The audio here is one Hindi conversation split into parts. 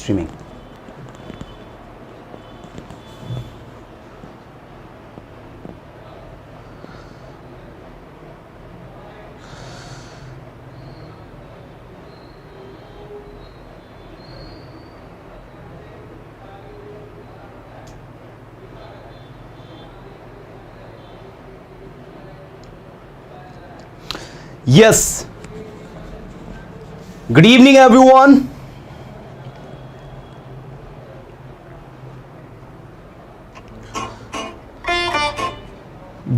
streaming. Yes. Good evening, everyone.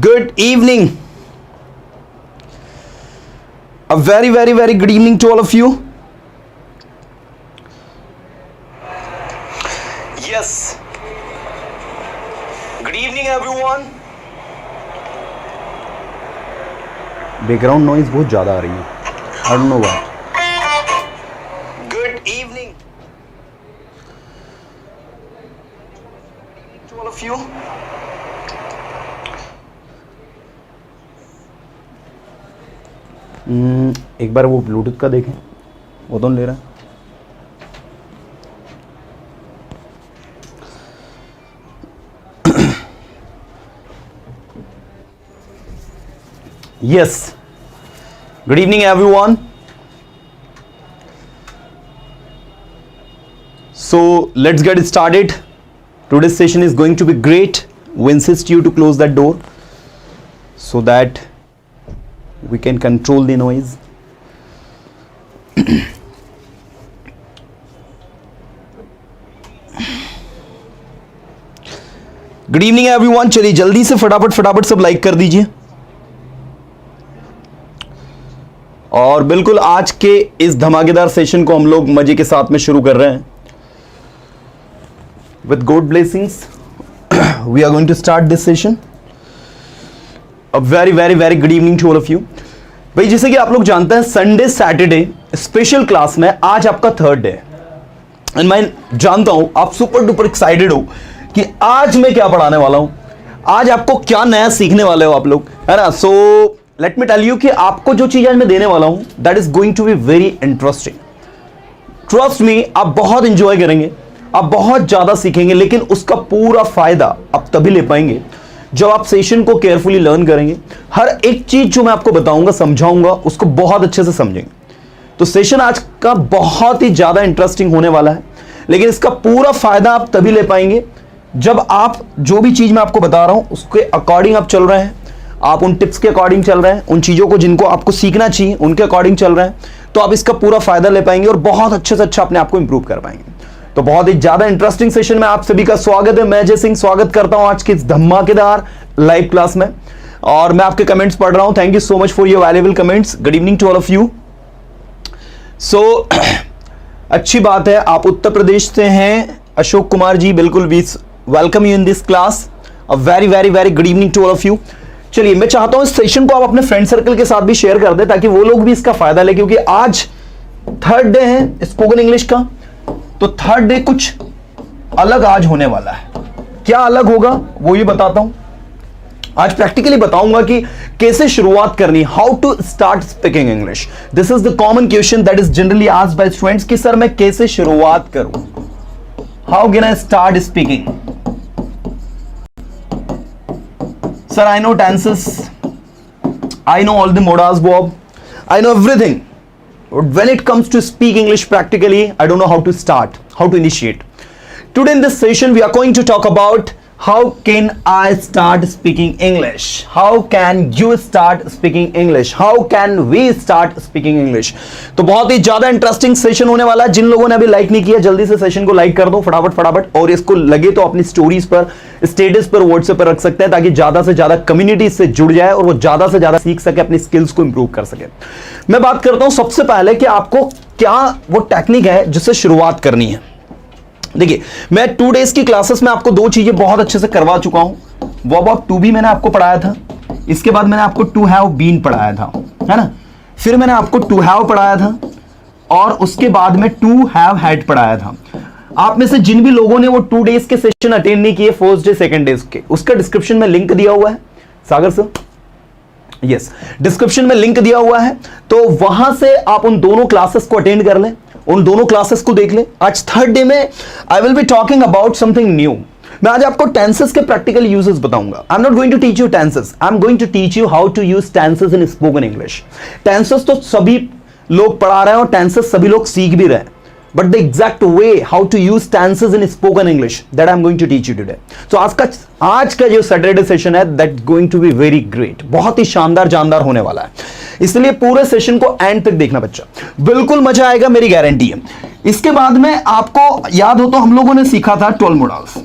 Good evening. A very good evening to all of you. Yes. Good evening, everyone. Background noise बहुत ज़्यादा आ रही है. I don't know why. Good evening to all of you. एक बार वो ब्लूटूथ का देखें, वो तो नहीं ले रहा. Yes. Good evening, everyone. So let's get started. Today's session is going to be great. We insist you to close that door so that we can control the noise. Good evening, everyone. चलिए जल्दी से फटाफट सब लाइक कर दीजिए. और बिल्कुल आज के इस धमाकेदार सेशन को हम लोग मजे के साथ में शुरू कर रहे हैं. With God blessings we are going to start this session. A very good evening to all of you. भाई जैसे कि आप लोग जानते हैं संडे सैटरडे स्पेशल क्लास में आज आपका थर्ड डे है. एंड मैं जानता हूं आप सुपर डुपर एक्साइटेड हो कि आज मैं क्या पढ़ाने वाला हूं, आज आपको क्या नया सीखने वाले हो आप लोग, है ना. So let me tell you कि आपको जो चीज आज मैं देने वाला हूं that is going to be very interesting. Trust me, आप बहुत इंजॉय करेंगे, आप बहुत ज्यादा सीखेंगे, लेकिन उसका पूरा फायदा आप तभी ले पाएंगे जब आप सेशन को केयरफुली लर्न करेंगे. हर एक चीज जो मैं आपको बताऊंगा समझाऊंगा उसको बहुत अच्छे से समझेंगे. तो सेशन आज का बहुत ही ज्यादा इंटरेस्टिंग होने वाला है, लेकिन इसका पूरा फायदा आप तभी ले पाएंगे जब आप जो भी चीज मैं आपको बता रहा हूं उसके अकॉर्डिंग आप चल रहे हैं, आप उन टिप्स के अकॉर्डिंग चल रहे हैं, उन चीजों को जिनको आपको सीखना चाहिए उनके अकॉर्डिंग चल रहे हैं, तो आप इसका पूरा फायदा ले पाएंगे और बहुत अच्छे से अच्छा अपने आप को इंप्रूव कर पाएंगे. तो बहुत ही ज्यादा इंटरेस्टिंग सेशन में आप सभी का स्वागत है. मैं अजय सिंह स्वागत करता हूं आज के इस धमाकेदार लाइव क्लास में, और मैं आपके कमेंट्स पढ़ रहा हूं. Thank you so much for your valuable comments. Good evening to all of you. So अच्छी बात है, आप उत्तर प्रदेश से हैं अशोक कुमार जी. बिल्कुल we welcome you in this class. A very good evening to all of you. चलिए मैं चाहता हूं इस सेशन को आप अपने फ्रेंड सर्कल के साथ भी शेयर कर दें ताकि वो लोग भी इसका फायदा ले, क्योंकि आज थर्ड डे है स्पोकन इंग्लिश का. तो थर्ड डे कुछ अलग आज होने वाला है. क्या अलग होगा वो ये बताता हूं. आज प्रैक्टिकली बताऊंगा कि कैसे शुरुआत करनी, how to start speaking English. This is the common question that is generally asked by students कि सर मैं कैसे शुरुआत करूं, how can I start speaking. Sir, I know tenses, I know all the modas, Bob, I know everything. But when it comes to speak English practically, I don't know how to start, how to initiate. Today in this session, we are going to talk about how can I start speaking English? How can you start speaking English? How can we start speaking English? तो बहुत ही ज्यादा इंटरेस्टिंग सेशन होने वाला है. जिन लोगों ने अभी लाइक नहीं किया जल्दी से सेशन को लाइक कर दो फटाफट, और इसको लगे तो अपनी स्टोरीज पर, स्टेटस पर, व्हाट्सएप पर रख सकते हैं ताकि ज्यादा से ज्यादा कम्युनिटी से जुड़ जाए और वो ज्यादा से ज्यादा सीख सके, अपनी स्किल्स को इंप्रूव कर सके. मैं बात करता हूं सबसे पहले कि आपको क्या वो टेक्निक है जिससे शुरुआत करनी है. देखिए मैं 2 डेज की क्लासेस में आपको 2 चीजें बहुत अच्छे से करवा चुका हूं. वर्ब ऑफ टू बी मैंने आपको पढ़ाया था, इसके बाद मैंने आपको टू हैव बीन पढ़ाया था, है ना. फिर मैंने आपको टू हैव पढ़ाया था और उसके बाद में टू हैव हैड पढ़ाया था. आप में से जिन भी लोगों ने वो 2 डेज के सेशन अटेंड नहीं किए, फर्स्ट डे सेकंड डे के, उसका डिस्क्रिप्शन में लिंक दिया हुआ है. सागर सर, यस, डिस्क्रिप्शन में लिंक दिया हुआ है, तो वहां से आप उन दोनों क्लासेस को अटेंड कर लें उन दोनों क्लासेस को देख ले। आज थर्ड डे में I will be talking about something new. मैं आज आपको टेंसेस के प्रैक्टिकल यूजेस बताऊंगा। I am not going to teach you tenses, I am going to teach you how to use tenses in spoken English. Tenses तो सभी लोग पढ़ा रहे हैं और टेंसेस सभी लोग सीख भी रहे हैं, but the exact way how to use tenses in spoken English that I'm going to teach you today. So आज का जो सैटरडे सेशन है that's going to be very great, बहुत ही शानदार जानदार होने वाला है, इसलिए पूरे सेशन को एंड तक देखना बच्चा, बिल्कुल मजा आएगा, मेरी गारंटी है। इसके बाद में आपको याद हो तो हम लोगों ने सीखा था 12 मोडाल्स।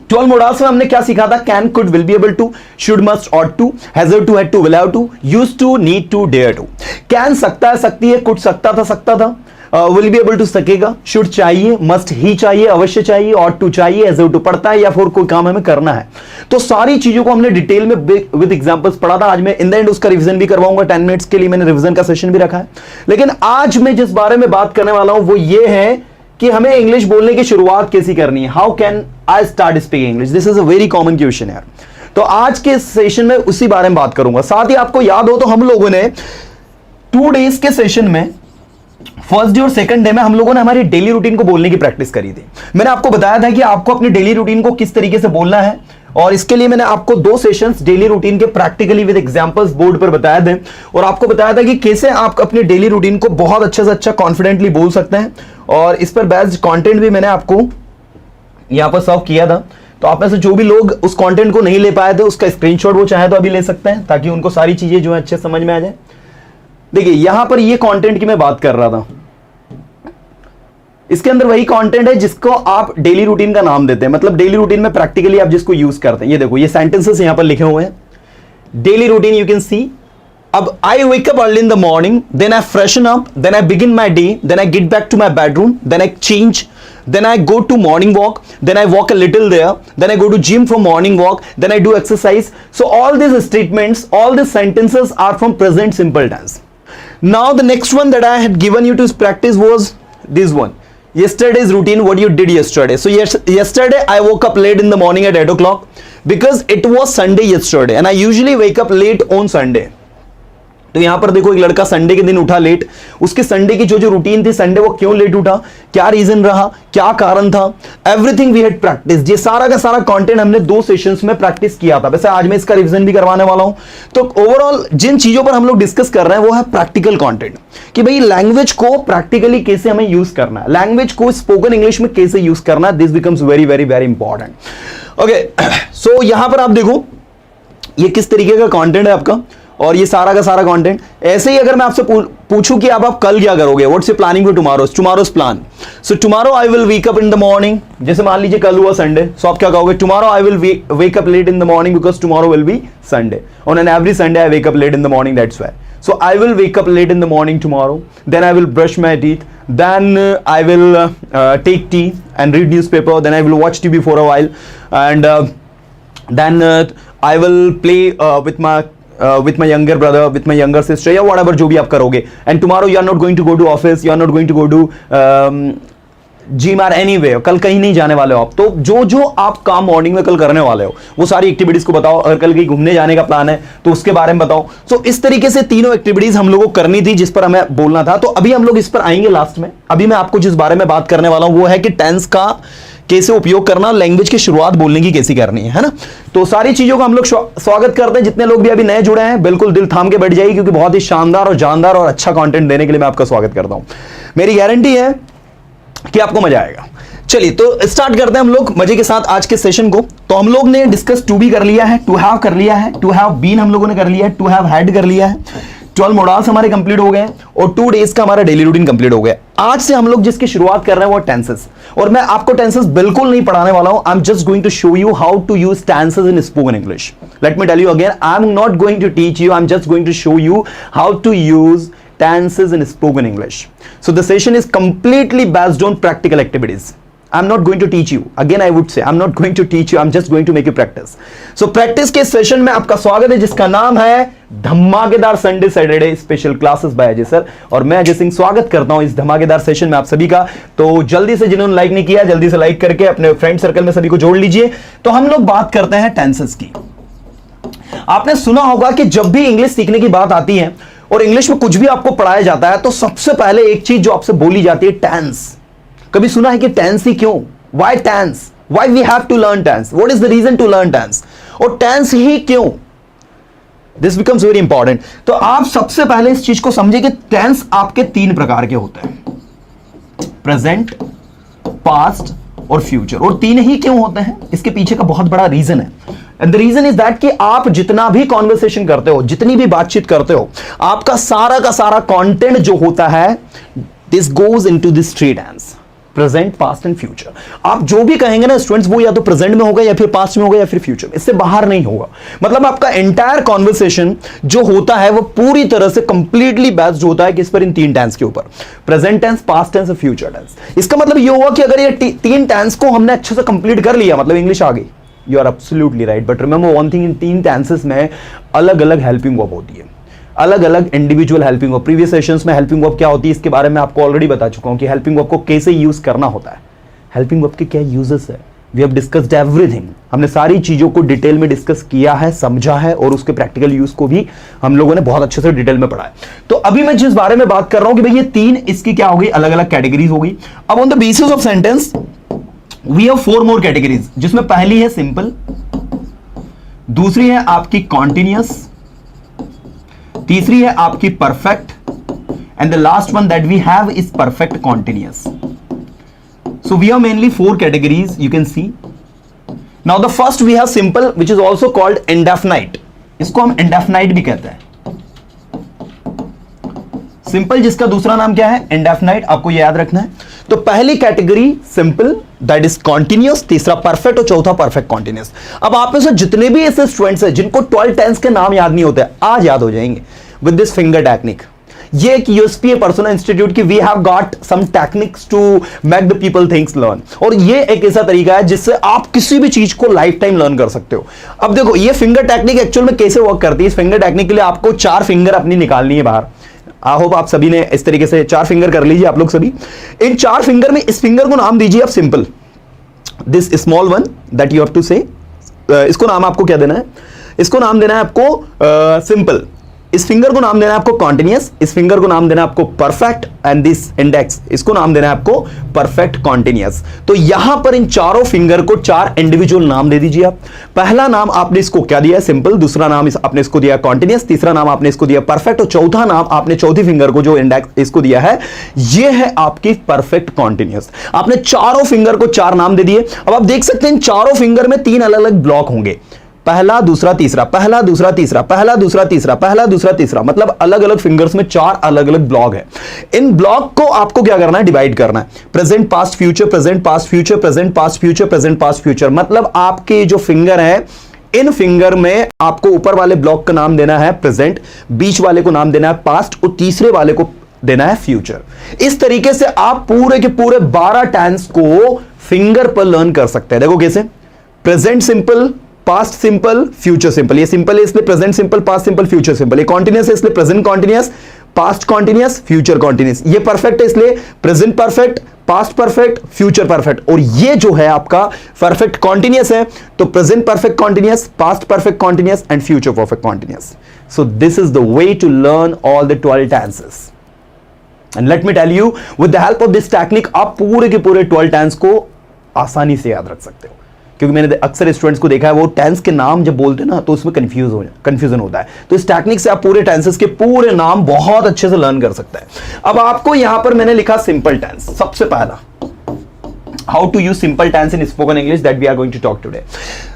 12 मोडाल्स में हमने क्या सीखा था? Can, could, will be able to, should, must, ought to, हैजर्ड to, had to, will have to, used to, need to, dare to. Can सकता है, सकती है, कुड सकता था, विल बी एबल टू सकेगा, शुड चाहिए, मस्ट ही चाहिए, अवश्य चाहिए, ऑट टू चाहिए, हैजर्ड टू पड़ता है या फिर कोई काम हमें करना है। तो सारी चीजों को हमने डिटेल में विद एग्जांपल्स पढ़ा था। आज मैं इन द एंड उसका रिवीजन भी करवाऊंगा, 10 मिनट्स के लिए मैंने रिवीजन का सेशन भी रखा है। लेकिन आज मैं जिस बारे में बात करने वाला हूं वो ये है कि हमें इंग्लिश बोलने की शुरुआत कैसी करनी है। How can I start speaking English? This is a very common question यार। तो आज के सेशन में उसी बारे में बात करूंगा। साथ ही आपको याद हो तो हम लोगों ने 2 डेज के सेशन में फर्स्ट डे और सेकंड डे में हम लोगों ने हमारी डेली रूटीन को बोलने की प्रैक्टिस करी थी। मैंने आपको बताया था कि आपको अपनी डेली रूटीन को किस तरीके से बोलना है, और इसके लिए मैंने आपको 2 सेशंस डेली रूटीन के प्रैक्टिकली विद एग्जांपल्स बोर्ड पर बताए थे, और आपको बताया था कि कैसे आप अपनी डेली रूटीन को बहुत अच्छे से अच्छा कॉन्फिडेंटली बोल सकते हैं। और इस पर बेस्ड कंटेंट भी मैंने आपको यहां पर सर्व किया था। तो आप में से जो भी लोग उस कंटेंट को नहीं ले पाए थे उसका स्क्रीनशॉट वो चाहे तो अभी ले सकते हैं, ताकि उनको सारी चीजें जो है अच्छे समझ में आ जाए। देखिए यहां पर ये कंटेंट की मैं बात कर रहा था, इसके अंदर वही कंटेंट है जिसको आप डेली रूटीन का नाम देते हैं, मतलब डेली रूटीन में प्रैक्टिकली आप जिसको यूज करते हैं। ये देखो, ये सेंटेंसेस यहां पर लिखे हुए हैं। Daily routine you can see. अब I wake up early in the morning, then I freshen up, then I begin my day, then I get back to my bedroom, then I change, then I go to morning walk, then I walk a little there, then I go to gym for morning walk, then I do exercise. So all these statements, all these sentences are from present simple tense. Now the next one that I had given you to practice was this one. Yesterday's routine, what you did yesterday. So yesterday I woke up late in the morning at 8 o'clock because it was Sunday yesterday and I usually wake up late on Sunday. तो यहां पर देखो, एक लड़का संडे के दिन उठा लेट, उसके संडे की जो रूटीन थी, संडे वो क्यों लेट उठा, क्या रीजन रहा, क्या कारण था, एवरीथिंग वी हैड प्रैक्टिस। ये सारा का सारा कंटेंट हमने 2 सेशंस में प्रैक्टिस किया था। वैसे आज मैं इसका रिवीजन भी करवाने वाला हूं। तो ओवरऑल जिन चीजों पर हम लोग डिस्कस कर रहे हैं वो है प्रैक्टिकल कंटेंट, कि भाई लैंग्वेज को प्रैक्टिकली कैसे हमें यूज करना है, लैंग्वेज को स्पोकन इंग्लिश में कैसे यूज करना है। This becomes very very very important. Okay, so यहां पर आप देखो ये किस तरीके का कंटेंट है आपका, और ये सारा का सारा कंटेंट। ऐसे ही अगर मैं आपसे पूछूं कि आप कल क्या करोगे, what's your planning for tomorrow's plan. So tomorrow I will wake up in the morning, जैसे मान लीजिए कल हुआ संडे, सो आप क्या कहोगे, tomorrow I will wake up late in the morning because tomorrow will be Sunday, on an every Sunday I wake up late in the morning, that's why. So I will wake up late in the morning tomorrow, then I will brush my teeth, then I will take tea and read newspaper, then I will watch TV for a while, and then I will play with my younger brother, with my younger sister, या whatever जो भी आप करोगे। And tomorrow you are not going to go to office, you are not going to go to gym or anyway, कल कहीं नहीं जाने वाले हो आप। तो जो जो आप काम मॉर्निंग में कल करने वाले हो वो सारी एक्टिविटीज को बताओ। अगर कल कहीं घूमने जाने का प्लान है तो उसके बारे में बताओ। सो इस तरीके से तीनों एक्टिविटीज हम लोगों को करनी थी जिस पर हमें बोलना था। तो अभी हम लोग इस पर आएंगे लास्ट में। अभी मैं आपको जिस बारे में बात करने वाला हूं वो है कि टेंस का कैसे उपयोग करना, लैंग्वेज की शुरुआत बोलने की कैसी करनी है ना। तो सारी चीजों का हम लोग स्वागत करते हैं। जितने लोग भी अभी नए जुड़े हैं बिल्कुल दिल थाम के बैठ जाइए, क्योंकि बहुत ही शानदार और जानदार और अच्छा कंटेंट देने के लिए मैं आपका स्वागत करता हूं। मेरी गारंटी है कि आपको मजा आएगा। चलिए तो स्टार्ट करते हैं हम लोग मजे के साथ आज के सेशन को। तो हम लोग ने डिस्कस टू बी कर लिया है, टू हैव कर लिया है, टू हैव बीन हम लोगों ने कर लिया है, टू हैव हैड कर लिया है, 12 मोडाल्स हमारे कंप्लीट हो गए और 2 डेज का हमारा डेली रूटीन कंप्लीट हो गया। आज से हम लोग जिसकी शुरुआत कर रहे हैं वो टेंसेस, और मैं आपको टेंसेस बिल्कुल नहीं पढ़ाने वाला हूं। I am just going to show you how to use tenses in spoken English. Let me tell you again, I am not going to teach you, I am just going to show you how to use tenses in spoken English. So the session is completely based on practical activities. I'm not going to teach you. Again I would say I'm not going to teach you. I'm just going to make you practice. So practice के सेशन में आपका स्वागत है जिसका नाम है धमाकेदार Sunday Saturday special classes bye Ajay sir. और मैं अजय सिंह स्वागत करता हूं इस धमाकेदार सेशन में आप सभी का। तो जल्दी से जिन्होंने लाइक नहीं किया जल्दी से लाइक करके अपने फ्रेंड सर्कल में सभी को जोड़ लीजिए। तो हम लोग बात करते हैं टेंसेस की। आपने सुना होगा कि जब भी इंग्लिश सीखने की बात आती है और इंग्लिश में कुछ भी आपको पढ़ाया जाता है तो सबसे पहले एक चीज जो आपसे बोली जाती है, टेंस। कभी सुना है कि टेंस ही क्यों? Why tense? Why we have to learn tense? What is the reason to learn tense? और टेंस ही क्यों? This becomes very important. तो आप सबसे पहले इस चीज को समझिए कि टेंस आपके 3 प्रकार के होते हैं, प्रेजेंट, पास्ट और फ्यूचर। और 3 ही क्यों होते हैं, इसके पीछे का बहुत बड़ा रीजन है। And the reason is that कि आप जितना भी कॉन्वर्सेशन करते हो, जितनी भी बातचीत करते हो, आपका सारा का सारा कंटेंट जो होता है, this goes into this 3 tense, present, past and future. आप जो भी कहेंगे ना स्टूडेंट्स, वो या तो प्रेजेंट में होगा या फिर पास्ट में होगा या फिर फ्यूचर में, इससे बाहर नहीं होगा। मतलब आपका एंटायर कॉन्वर्सेशन जो होता है वो पूरी तरह से कंप्लीटली बेस्ड होता है किस पर? इन 3 टेंस के ऊपर, प्रेजेंट टेंस, पास्ट टेंस और फ्यूचर टेंस। इसका मतलब ये हुआ कि अगर ये 3 टेंस को हमने अच्छे से कंप्लीट कर लिया, मतलब इंग्लिश आ गई। You are absolutely right, but remember one thing, in 3 tenses में अलग अलग हेल्पिंग वर्ब होती है, अलग अलग individual helping verb. Previous sessions में हेल्पिंग वर्ब क्या होती है इसके बारे में आपको ऑलरेडी बता चुका हूं कि हेल्पिंग वर्ब को कैसे यूज करना होता है, हेल्पिंग वर्ब के क्या यूजेस है। वी हैव डिस्कस्ड एवरीथिंग, हमने सारी चीजों को डिटेल में डिस्कस किया है, समझा है, और उसके प्रैक्टिकल यूज को भी हम लोगों ने बहुत अच्छे से डिटेल में पढ़ा है। तो अभी मैं जिस बारे में बात कर रहा हूं कि भाई ये 3 इसकी क्या होगी, अलग अलग कैटेगरीज होगी। अब on the basis of sentence we have 4 more categories, जिसमें पहली है सिंपल, दूसरी है आपकी कॉन्टिन्यूअस, तीसरी है आपकी perfect, and the last one that we have is perfect continuous. So we have mainly 4 categories, you can see. Now the first we have simple, which is also called indefinite. इसको हम इंडेफिनाइट भी कहते हैं, सिंपल जिसका दूसरा नाम क्या है, इंडेफिनाइट, आपको याद रखना है। तो पहली category simple, that is continuous, तीसरा परफेक्ट और चौथा परफेक्ट कॉन्टिन्यूअस। अब आप में से जितने भी ऐसे स्टूडेंट्स हैं जिनको 12 टेंस के नाम याद नहीं होते, आज याद हो जाएंगे विद दिस फिंगर टेक्निक। ये एक यूएसपी है पर्सोना इंस्टीट्यूट की, we have got some techniques to make the people things learn. और ये एक ऐसा तरीका है जिससे आप किसी भी चीज को लाइफ टाइम लर्न कर सकते हो। अब देखो ये फिंगर टेक्निक एक्चुअल में कैसे वर्क करती है। इस फिंगर टेक्निक के लिए आपको 4 फिंगर अपनी निकालनी है बाहर। आई होप आप सभी ने इस तरीके से 4 फिंगर कर लीजिए आप लोग सभी। इन 4 फिंगर में इस फिंगर को नाम दीजिए आप simple, this small one that you have to say, इसको नाम आपको क्या देना है, इसको नाम देना है आपको सिंपल। इस फिंगर को नाम देना है आपको कॉन्टिन्यूअस, इस फिंगर को नाम देना है आपको परफेक्ट, एंड दिस इंडेक्स इसको नाम देना है आपको परफेक्ट कॉन्टिन्यूअस। तो यहां पर इन चारों फिंगर को 4 इंडिविजुअल नाम दे दीजिए आप। पहला नाम आपने इसको क्या दिया है, सिंपल, दूसरा नाम आपने इसको दिया कॉन्टिन्यूअस, तीसरा नाम आपने इसको दिया परफेक्ट, और चौथा नाम आपने चौथी फिंगर को जो इंडेक्स इसको दिया है, ये है आपकी परफेक्ट कॉन्टिन्यूअस। आपने चारों फिंगर को 4 नाम दे दिए। अब आप देख सकते हैं इन चारों फिंगर में 3 अलग अलग ब्लॉक होंगे, पहला दूसरा तीसरा, पहला दूसरा तीसरा, पहला दूसरा तीसरा, पहला दूसरा तीसरा, मतलब अलग अलग फिंगर्स में 4 अलग अलग ब्लॉक है। इन ब्लॉक को आपको क्या करना है, डिवाइड करना है। Present past future, present past future, present past future, present past future. मतलब आपके जो फिंगर है, इन फिंगर में आपको ऊपर वाले ब्लॉक का नाम देना है प्रेजेंट, बीच वाले को नाम देना है पास्ट, और तीसरे वाले को देना है फ्यूचर। इस तरीके से आप पूरे के पूरे 12 टेंस को फिंगर पर लर्न कर सकते हैं। देखो कैसे, present simple, past simple, future simple. ये सिंपल है इसलिए present simple, past simple, future simple. ये कॉन्टिन्यूअस है इसलिए present continuous, past continuous, future continuous. ये परफेक्ट है इसलिए present perfect, past perfect, future perfect. और ये जो है आपका परफेक्ट कॉन्टिन्यूअस है, तो present perfect continuous, past perfect continuous and future perfect continuous. So this is the way to learn all the 12 tenses. And let me tell you, with the help of this technique आप पूरे के पूरे 12 टेंस को आसानी से याद रख सकते हो। क्योंकि मैंने अक्सर स्टूडेंट्स को देखा है वो टेंस के नाम जब बोलते हैं ना तो उसमें कंफ्यूजन होता है। तो इस टेक्निक से आप पूरे टेंसेस के पूरे नाम बहुत अच्छे से लर्न कर सकते हैं। अब आपको यहां पर मैंने लिखा सिंपल टेंस। सबसे पहला, how to use simple tense in spoken English, that we are going to talk today.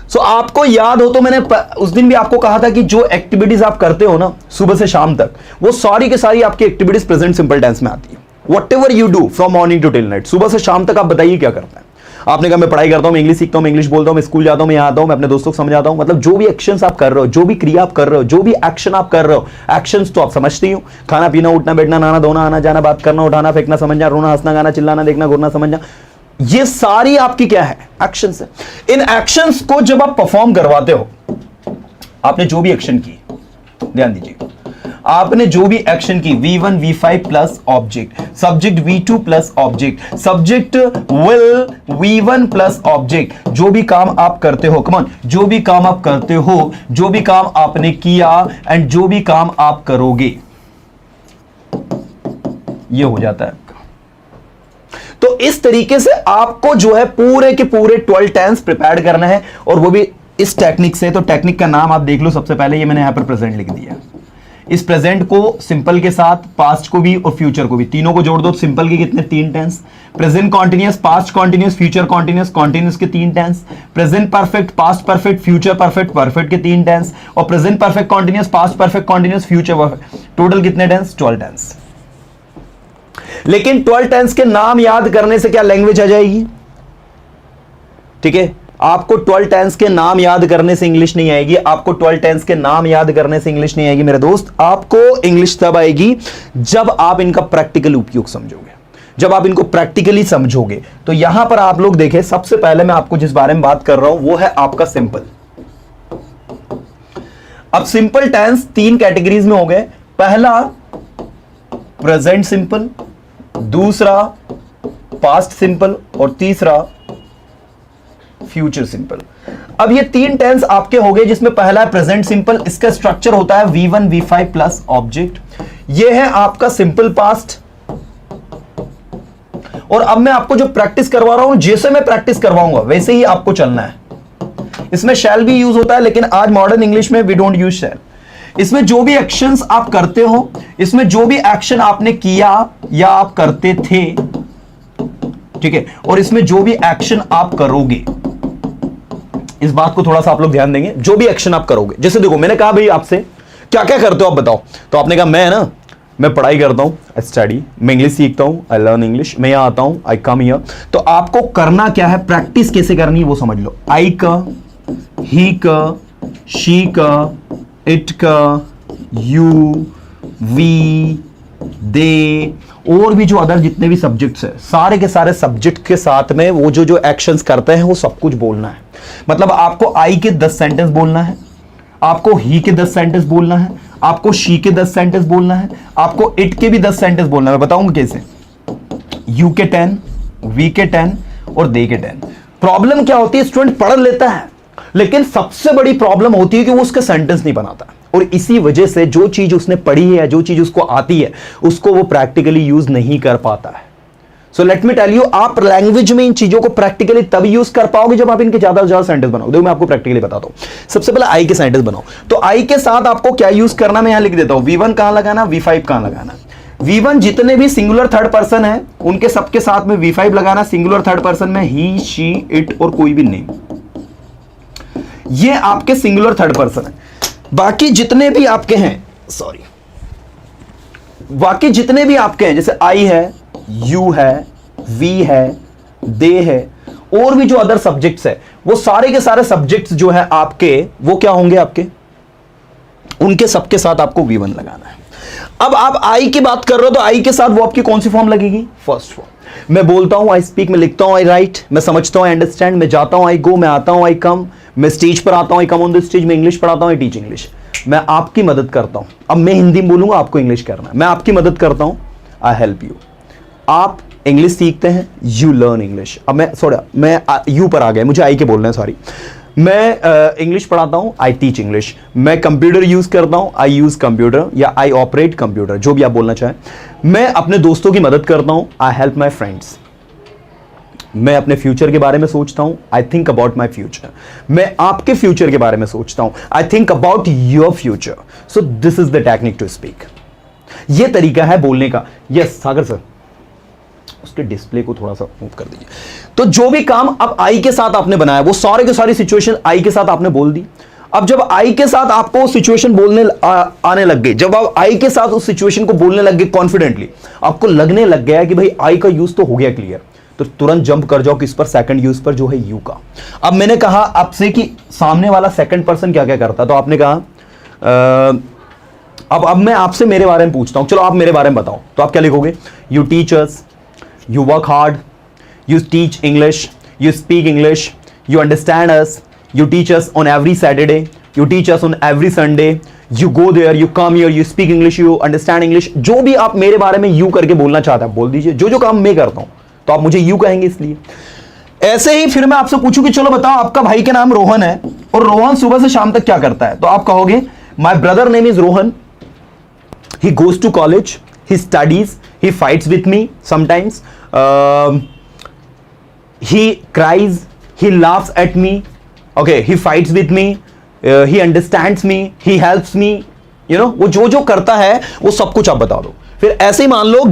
So आपको याद हो तो मैंने उस दिन भी आपको कहा था कि जो एक्टिविटीज आप करते हो ना सुबह से शाम तक, वो सारी की सारी आपकी एक्टिविटीज प्रेजेंट सिंपल टेंस में आती है। Whatever you do from morning to till night, सुबह से शाम तक आप बताइए क्या करते हैं। आपने कहा मैं पढ़ाई करता हूं, मैं इंग्लिश सीखता हूं, मैं इंग्लिश बोलता हूं, मैं स्कूल जाता हूं, मैं यहां आता हूं, मैं अपने दोस्तों को समझाता हूं। मतलब जो भी एक्शंस आप कर रहे हो, जो भी क्रिया आप कर रहे हो, जो भी एक्शन आप कर रहे हो, एक्शंस तो आप समझते हो। खाना पीना, उठना बैठना, नहाना धोना, आना जाना, बात करना, उठाना फेंकना, समझना, रोना हंसना, गाना चिल्लाना, देखना घूरना, समझना, ये सारी आपकी क्या है, एक्शंस है। इन एक्शंस को जब आप परफॉर्म करवाते हो, आपने जो भी एक्शन की, ध्यान दीजिए, आपने जो भी एक्शन की, V1 V5 plus object, subject V2 plus object, subject will V1 plus object, जो भी काम आप करते हो, कमॉन, जो भी काम आप करते हो, जो भी काम आपने किया एंड जो भी काम आप करोगे, ये हो जाता है आपका। तो इस तरीके से आपको जो है पूरे के पूरे 12 टेंस प्रिपेयर करना है, और वो भी इस टेक्निक से। तो टेक्निक का नाम आप देख लो, सबसे पहले ये मैंने यहां पर प्रेजेंट लिख दिया। इस प्रेजेंट को सिंपल के साथ पास्ट को भी और फ्यूचर को भी, तीनों को जोड़ दो। सिंपल के कितने? 3 tense. Present continuous, past continuous, future continuous, continuous के 3 tense. Present perfect, past perfect, future perfect, perfect के 3 टेंस। और present perfect continuous, past perfect continuous, future perfect. Total कितने टेंस? 12 टेंस। लेकिन 12 टेंस के नाम याद करने से क्या लैंग्वेज आ जाएगी? ठीक है, आपको 12 टेंस के नाम याद करने से इंग्लिश नहीं आएगी। आपको 12 टेंस के नाम याद करने से इंग्लिश नहीं आएगी मेरे दोस्त। आपको इंग्लिश तब आएगी जब आप इनका प्रैक्टिकल उपयोग समझोगे, जब आप इनको प्रैक्टिकली समझोगे। तो यहां पर आप लोग देखें, सबसे पहले मैं आपको जिस बारे में बात कर रहा हूं वो है आपका सिंपल। अब सिंपल टेंस 3 कैटेगरीज में हो गए। पहला प्रेजेंट सिंपल, दूसरा पास्ट सिंपल, और तीसरा फ्यूचर सिंपल। अब ये 3 टेंस आपके हो गए, जिसमें पहला है प्रेजेंट सिंपल। इसका स्ट्रक्चर होता है V1 V5 प्लस ऑब्जेक्ट। ये है आपका सिंपल पास्ट। और अब मैं आपको जो प्रैक्टिस करवा रहा हूं, जैसे मैं प्रैक्टिस करवाऊंगा वैसे ही आपको चलना है। इसमें शैल भी यूज होता है, लेकिन आज मॉडर्न इंग्लिश में वी डोंट यूज शैल। इसमें जो भी एक्शंस आप करते हो, इसमें जो भी एक्शन आपने किया या आप करते थे, ठीक है, और इसमें जो भी एक्शन आप करोगे, इस बात को थोड़ा सा आप लोग ध्यान देंगे। जो भी एक्शन आप करोगे, जैसे देखो मैंने कहा भाई आपसे क्या क्या करते हो आप बताओ, तो आपने कहा मैं पढ़ाई करता हूं, स्टडी, मैं इंग्लिश सीखता हूं, आई लर्न इंग्लिश, मैं यहां आता हूं, आई कम हियर। तो आपको करना क्या है, प्रैक्टिस कैसे करनी है वो समझ लो। आई का, ही का, शी का, इट का, यू, वी, दे, और भी जो अदर जितने भी सब्जेक्ट्स है, सारे के सारे सब्जेक्ट के साथ में वो जो एक्शंस करते हैं वो सब कुछ बोलना है। मतलब आपको आई के 10 सेंटेंस बोलना है, आपको ही के 10 सेंटेंस बोलना है, आपको शी के 10 सेंटेंस बोलना है, आपको इट के भी 10 सेंटेंस बोलना है। मैं बताऊंगा कैसे। यू के 10, वी के 10 और दे के 10। प्रॉब्लम क्या होती है, स्टूडेंट पढ़ लेता है, लेकिन सबसे बड़ी प्रॉब्लम होती है कि वो उसका सेंटेंस नहीं बनाता। और इसी वजह से जो चीज उसने पढ़ी है, जो चीज उसको आती है, उसको वो प्रैक्टिकली यूज नहीं कर पाता है। So let me tell you, आप लैंग्वेज में इन चीजों को प्रैक्टिकली तब यूज कर पाओगे जब आप इनके ज्यादा से ज्यादा सेंटेंस बनाओ। देखो मैं आपको प्रैक्टिकली बताता हूं। सबसे पहले आई के सेंटेंस बनाओ। तो आई के साथ आपको क्या यूज करना, मैं यहां लिख देता हूं। V1 कहां लगाना, V5 कहां लगाना। V1 जितने भी सिंगुलर थर्ड पर्सन है उनके सबके साथ में V5 लगाना। सिंगुलर थर्ड पर्सन में ही, शी, इट और कोई भी नेम, ये आपके सिंगुलर थर्ड पर्सन है। बाकी जितने भी आपके हैं, सॉरी, बाकी जितने भी आपके हैं, जैसे आई है, यू है, वी है, दे है, और भी जो अदर सब्जेक्ट्स है, वो सारे के सारे सब्जेक्ट्स जो है आपके, वो क्या होंगे आपके, उनके सबके साथ आपको V1 लगाना है। अब आप आई की बात कर रहे हो, तो आई के साथ वो आपकी कौन सी फॉर्म लगेगी, फर्स्ट फॉर्म। मैं बोलता हूं आई स्पीक, मैं लिखता हूं आई राइट, मैं समझता हूं आई अंडरस्टैंड, मैं जाता हूं आई गो, मैं आता हूं आई कम, मैं स्टेज पर आता हूं आई कम ऑन द स्टेज, मैं इंग्लिश पढ़ाता हूं आई टीच इंग्लिश, मैं आपकी मदद करता हूं। अब मैं हिंदी में बोलूंगा, आपको इंग्लिश करना है। मैं आपकी मदद करता हूं, आई हेल्प यू। आप इंग्लिश सीखते हैं, यू लर्न इंग्लिश। अब मैं यू पर आ गया, मुझे आई के बोलना है, सॉरी। मैं इंग्लिश पढ़ाता हूं, आई टीच इंग्लिश। मैं कंप्यूटर यूज करता हूं, आई यूज कंप्यूटर, या आई ऑपरेट कंप्यूटर, जो भी आप बोलना चाहें। मैं अपने दोस्तों की मदद करता हूं, आई हेल्प माई फ्रेंड्स। मैं अपने फ्यूचर के बारे में सोचता हूं, I think about my future. मैं आपके फ्यूचर के बारे में सोचता हूं, I think about your future. So this is the technique to speak. यह तरीका है बोलने का। यस सागर सर, उसके डिस्प्ले को थोड़ा सा मूव कर दीजिए। तो जो भी काम अब आई के साथ आपने बनाया, वो सारे के सारी सिचुएशन आई के साथ आपने बोल दी। अब जब आई के साथ आपको सिचुएशन बोलने आने लग गई, जब आप आई के साथ उस सिचुएशन को बोलने लग गए कॉन्फिडेंटली, आपको लगने लग गया कि भाई आई का यूज तो हो गया क्लियर, तो तुरंत जंप कर जाओ किस पर, सेकंड यूज पर, जो है यू का। अब मैंने कहा आपसे कि सामने वाला सेकंड पर्सन क्या क्या करता, तो आपने कहा अब मैं आपसे मेरे बारे में पूछता हूं, चलो आप मेरे बारे में बताओ। तो आप क्या लिखोगे, you teach us, you work hard, you teach English, you speak English, you understand us, you teach us on every Saturday, you teach us on every Sunday, you go there, you come here, you speak English, you understand English। जो भी आप मेरे बारे में you करके बोलना चाहते हैं बोल दीजिए। जो जो काम मैं करता हूं तो आप मुझे you कहेंगे। इसलिए ऐसे ही फिर मैं आपसे पूछूं कि चलो बताओ आपका भाई का नाम रोहन है और रोहन सुबह से शाम तक क्या करता है, तो आप कहोगे my brother name is Rohan, he goes to college, he studies, he fights with me sometimes, he cries, he laughs at me, okay, he fights with me, he understands me, he helps me, you know, वो जो जो करता है वो सब कुछ आप बता दो। फिर ऐसे ही मान लो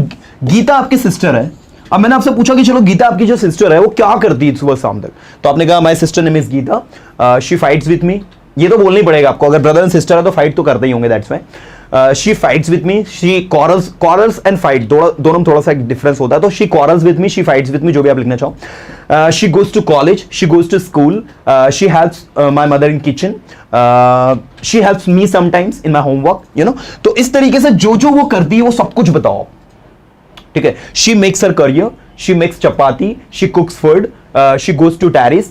गीता आपकी सिस्टर है। अब मैंने आपसे पूछा कि चलो गीता आपकी जो सिस्टर है वो क्या करती है सुबह शाम तक, तो आपने कहा my sister name is Geeta, she fights with me. ये तो बोलना ही पड़ेगा आपको, अगर ब्रदर एंड सिस्टर है तो फाइट तो करते ही होंगे, that's why she fights with me, she quarrels and fight, दोनों में थोड़ा सा डिफरेंस होता है, तो she quarrels with me, she fights with me, जो भी आप लिखना चाहो। She goes to college, she goes to school, she helps my mother in kitchen, she helps me sometimes in my homework, you know. तो इस तरीके से जो जो वो करती है वो सब कुछ बताओ, ठीक है। She makes her career, she makes chapati, she cooks food, she goes to terrace,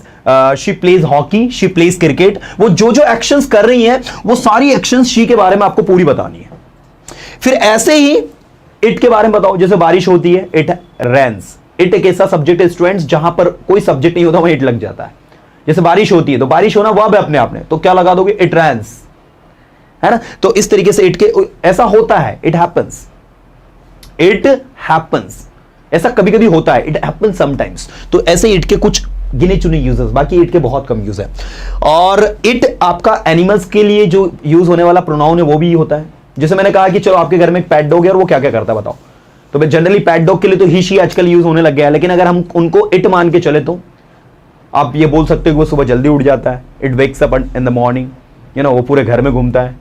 she plays hockey, she plays cricket. वो जो जो एक्शंस कर रही हैं वो सारी एक्शंस शी के बारे में आपको पूरी बतानी है। फिर ऐसे ही इट के बारे में बताओ, जैसे बारिश होती है, इट रेन्स। इट एक ऐसा सब्जेक्ट है स्टूडेंट्स जहां पर कोई सब्जेक्ट नहीं होता वहां इट लग जाता है। जैसे बारिश होती है तो बारिश होना वर्ब है अपने आप में, तो क्या लगा दोगे, इट रेन्स, है ना। तो इस तरीके से इट के ऐसा होता है, इट हैपन्स, इट हैपन्स, ऐसा कभी कभी होता है, इट हैपन्स समटाइम्स। तो ऐसे इट के कुछ गिने चुने यूजेस, बाकी इट के बहुत कम यूज है। और इट आपका एनिमल्स के लिए जो यूज होने वाला प्रोनाउन है वो भी होता है। जैसे मैंने कहा कि चलो आपके घर में एक पेट डॉग है और वो क्या क्या करता है बताओ, तो भाई जनरली पेट डॉग के लिए तो ही शी आजकल यूज होने लग गया है, लेकिन अगर हम उनको इट मान के चले तो आप ये बोल सकते हो कि वो सुबह जल्दी उठ जाता है, it wakes up in the morning, you know, वो पूरे घर में घूमता है,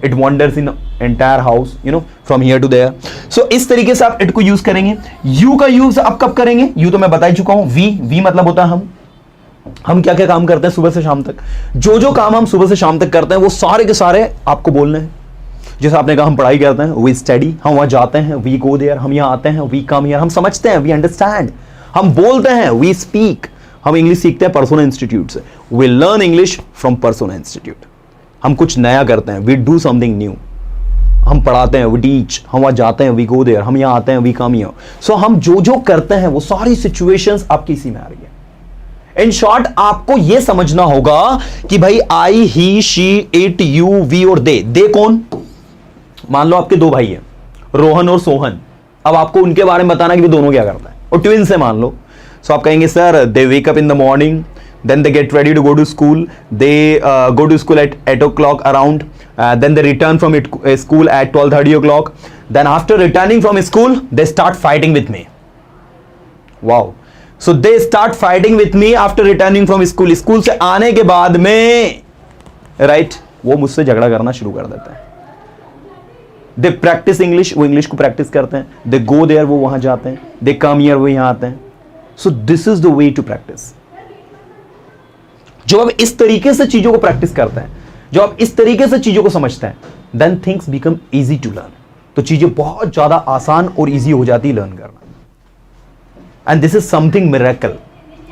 it wonders in entire house, you know, from here to there. So इस तरीके से आप इट को यूज करेंगे। यू का यूज आप कब करेंगे, यू तो मैं बता ही चुका हूं। वी मतलब होता है हम क्या क्या काम करते हैं सुबह से शाम तक, जो जो काम हम सुबह से शाम तक करते हैं वो सारे के सारे आपको बोलने हैं। जैसे आपने कहा हम पढ़ाई करते हैं, वी स्टडी, हम वहां जाते हैं, वी गो देयर, हम यहां आते हैं, वी कम हियर, हम समझते हैं, वी अंडरस्टैंड, हम बोलते हैं, वी स्पीक, हम इंग्लिश सीखते हैं पर्सोना इंस्टीट्यूट से, we learn English from Persona institute, हम कुछ नया करते हैं, वी डू समथिंग न्यू, हम पढ़ाते हैं, वी टीच, हम वहां जाते हैं, वी गो देयर, हम यहां आते हैं, वी कम हियर। सो हम जो जो करते हैं वो सारी सिचुएशंस आपकी इसी में आ रही है। इन शॉर्ट आपको यह समझना होगा कि भाई आई, he, she, it, you, we और दे कौन, मान लो आपके दो भाई हैं, रोहन और सोहन। अब आपको उनके बारे में बताना कि वे दोनों क्या करता है, और ट्विन्स है मान लो। सो आप कहेंगे sir they wake up in the morning, then they get ready to go to school, they go to school at 8 o'clock around, then they return from school at 12:30 o'clock, then after returning from school they start fighting with me. Wow. So they start fighting with me after returning from school. School से आने के बाद में right वो मुझसे झगड़ा करना शुरू कर देता है। They practice English, वो इंग्लिश को प्रैक्टिस करते हैं, they go there, वो वहां जाते हैं, they come here, वो यहां आते हैं। So this is the way to practice. जो आप इस तरीके से चीजों को प्रैक्टिस करते हैं, जो आप इस तरीके से चीजों को समझते हैं, then things become easy to learn. तो चीजें बहुत ज्यादा आसान और इजी हो जाती है लर्न करना। And this is something miracle,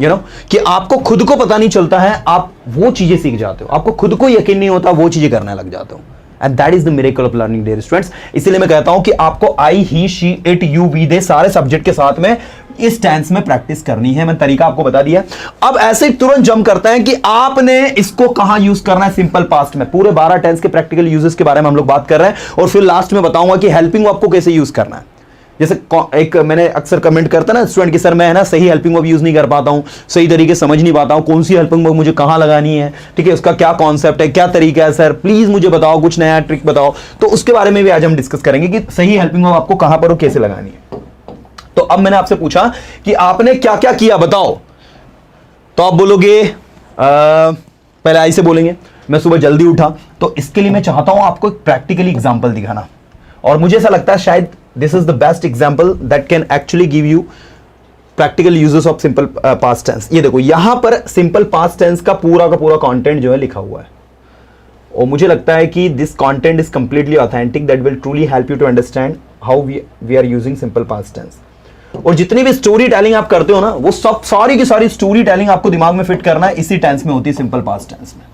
you know, कि आपको खुद को पता नहीं चलता है, आप वो चीजें सीख जाते हो, आपको खुद को यकीन नहीं होता, वो चीजें करने लग जाते हो। And that is the miracle of learning dear students. इसलिए मैं कहता हूं कि आपको I, he, she, it, you, we, they सारे सब्जेक्ट के साथ में इस टेंस में प्रैक्टिस करनी है। मैं तरीका आपको बता दिया। अब ऐसे तुरंत जंप करते हैं कि आपने इसको कहां यूज करना है सिंपल पास्ट में। पूरे 12 टेंस के प्रैक्टिकल यूजेस के बारे में हम लोग बात कर रहे हैं, और फिर लास्ट में बताऊंगा कि हेल्पिंग वर्ब को कैसे यूज करना है। जैसे एक मैंने अक्सर कमेंट करता ना स्टूडेंट की सर मैं है ना सही हेल्पिंग वर्ब यूज नहीं कर पाता हूं, सही तरीके समझ नहीं पाता हूं, कौन सी हेल्पिंग वर्ब मुझे कहां लगानी है, ठीक है, उसका क्या कॉन्सेप्ट है, क्या तरीका है, सर प्लीज मुझे बताओ, कुछ नया ट्रिक बताओ। तो उसके बारे में भी आज हम डिस्कस करेंगे कि सही हेल्पिंग वर्ब आपको कहां पर और कैसे लगानी है। तो अब मैंने आपसे पूछा कि आपने क्या क्या किया बताओ, तो आप बोलोगे पहले आई से बोलेंगे मैं सुबह जल्दी उठा। तो इसके लिए मैं चाहता हूं आपको एक प्रैक्टिकली एग्जांपल दिखाना, और मुझे ऐसा लगता है शायद this is the best example that can actually give you practical uses of simple past tense. ये देखो यहां पर सिंपल पास्ट टेंस का पूरा कंटेंट जो है लिखा हुआ है, और मुझे लगता है कि this content is completely authentic that will truly help you to understand how we are using simple past tense. और जितनी भी स्टोरी टेलिंग आप करते हो ना, वो सब सारी की सारी स्टोरी टेलिंग आपको दिमाग में फिट करना है, इसी टेंस में होती है, सिंपल पास्ट टेंस में।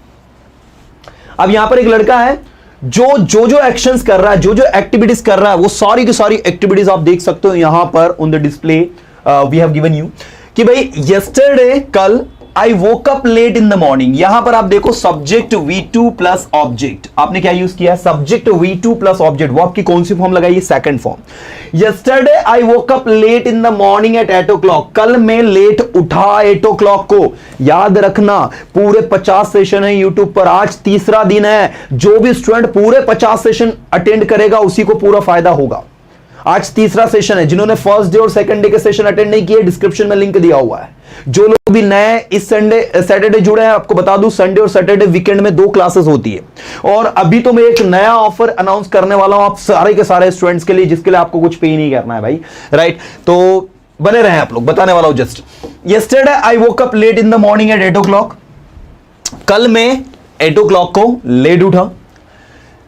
अब यहां पर एक लड़का है जो एक्शंस कर रहा है, जो एक्टिविटीज कर रहा है, वो सारी की सारी एक्टिविटीज आप देख सकते हो यहां पर on the display we have given you कि भाई यस्टरडे कल I woke up late in the morning, यहां पर आप देखो सब्जेक्ट V2 प्लस ऑब्जेक्ट, आपने क्या यूज किया, सब्जेक्ट V2 प्लस ऑब्जेक्ट, वो आपकी कौन सी फॉर्म लगाई, second form. Yesterday I woke up late in the morning at 8 o'clock, कल मैं लेट उठा 8 o'clock को। याद रखना पूरे 50 सेशन है यूट्यूब पर, आज तीसरा दिन है, जो भी स्टूडेंट पूरे 50 सेशन अटेंड करेगा उसी को पूरा फायदा होगा। आज तीसरा सेशन है, जिन्होंने फर्स्ट डे और सेकंड डे के सेशन अटेंड नहीं किए डिस्क्रिप्शन में लिंक दिया हुआ है। जो लोग भी नए इस सैटरडे जुड़े हैं, आपको बता दूं संडे और सैटरडे वीकेंड में 2 क्लासेस होती है। और अभी तो मैं एक नया ऑफर अनाउंस करने वाला हूं आप सारे के सारे स्टूडेंट्स के लिए, जिसके लिए आपको कुछ पे नहीं करना है भाई, राइट। तो बने रहे आप लोग, बताने वाला हूं just. Yesterday I woke up late in the morning at 8 o'clock, कल मैं 8 o'clock को लेट उठा,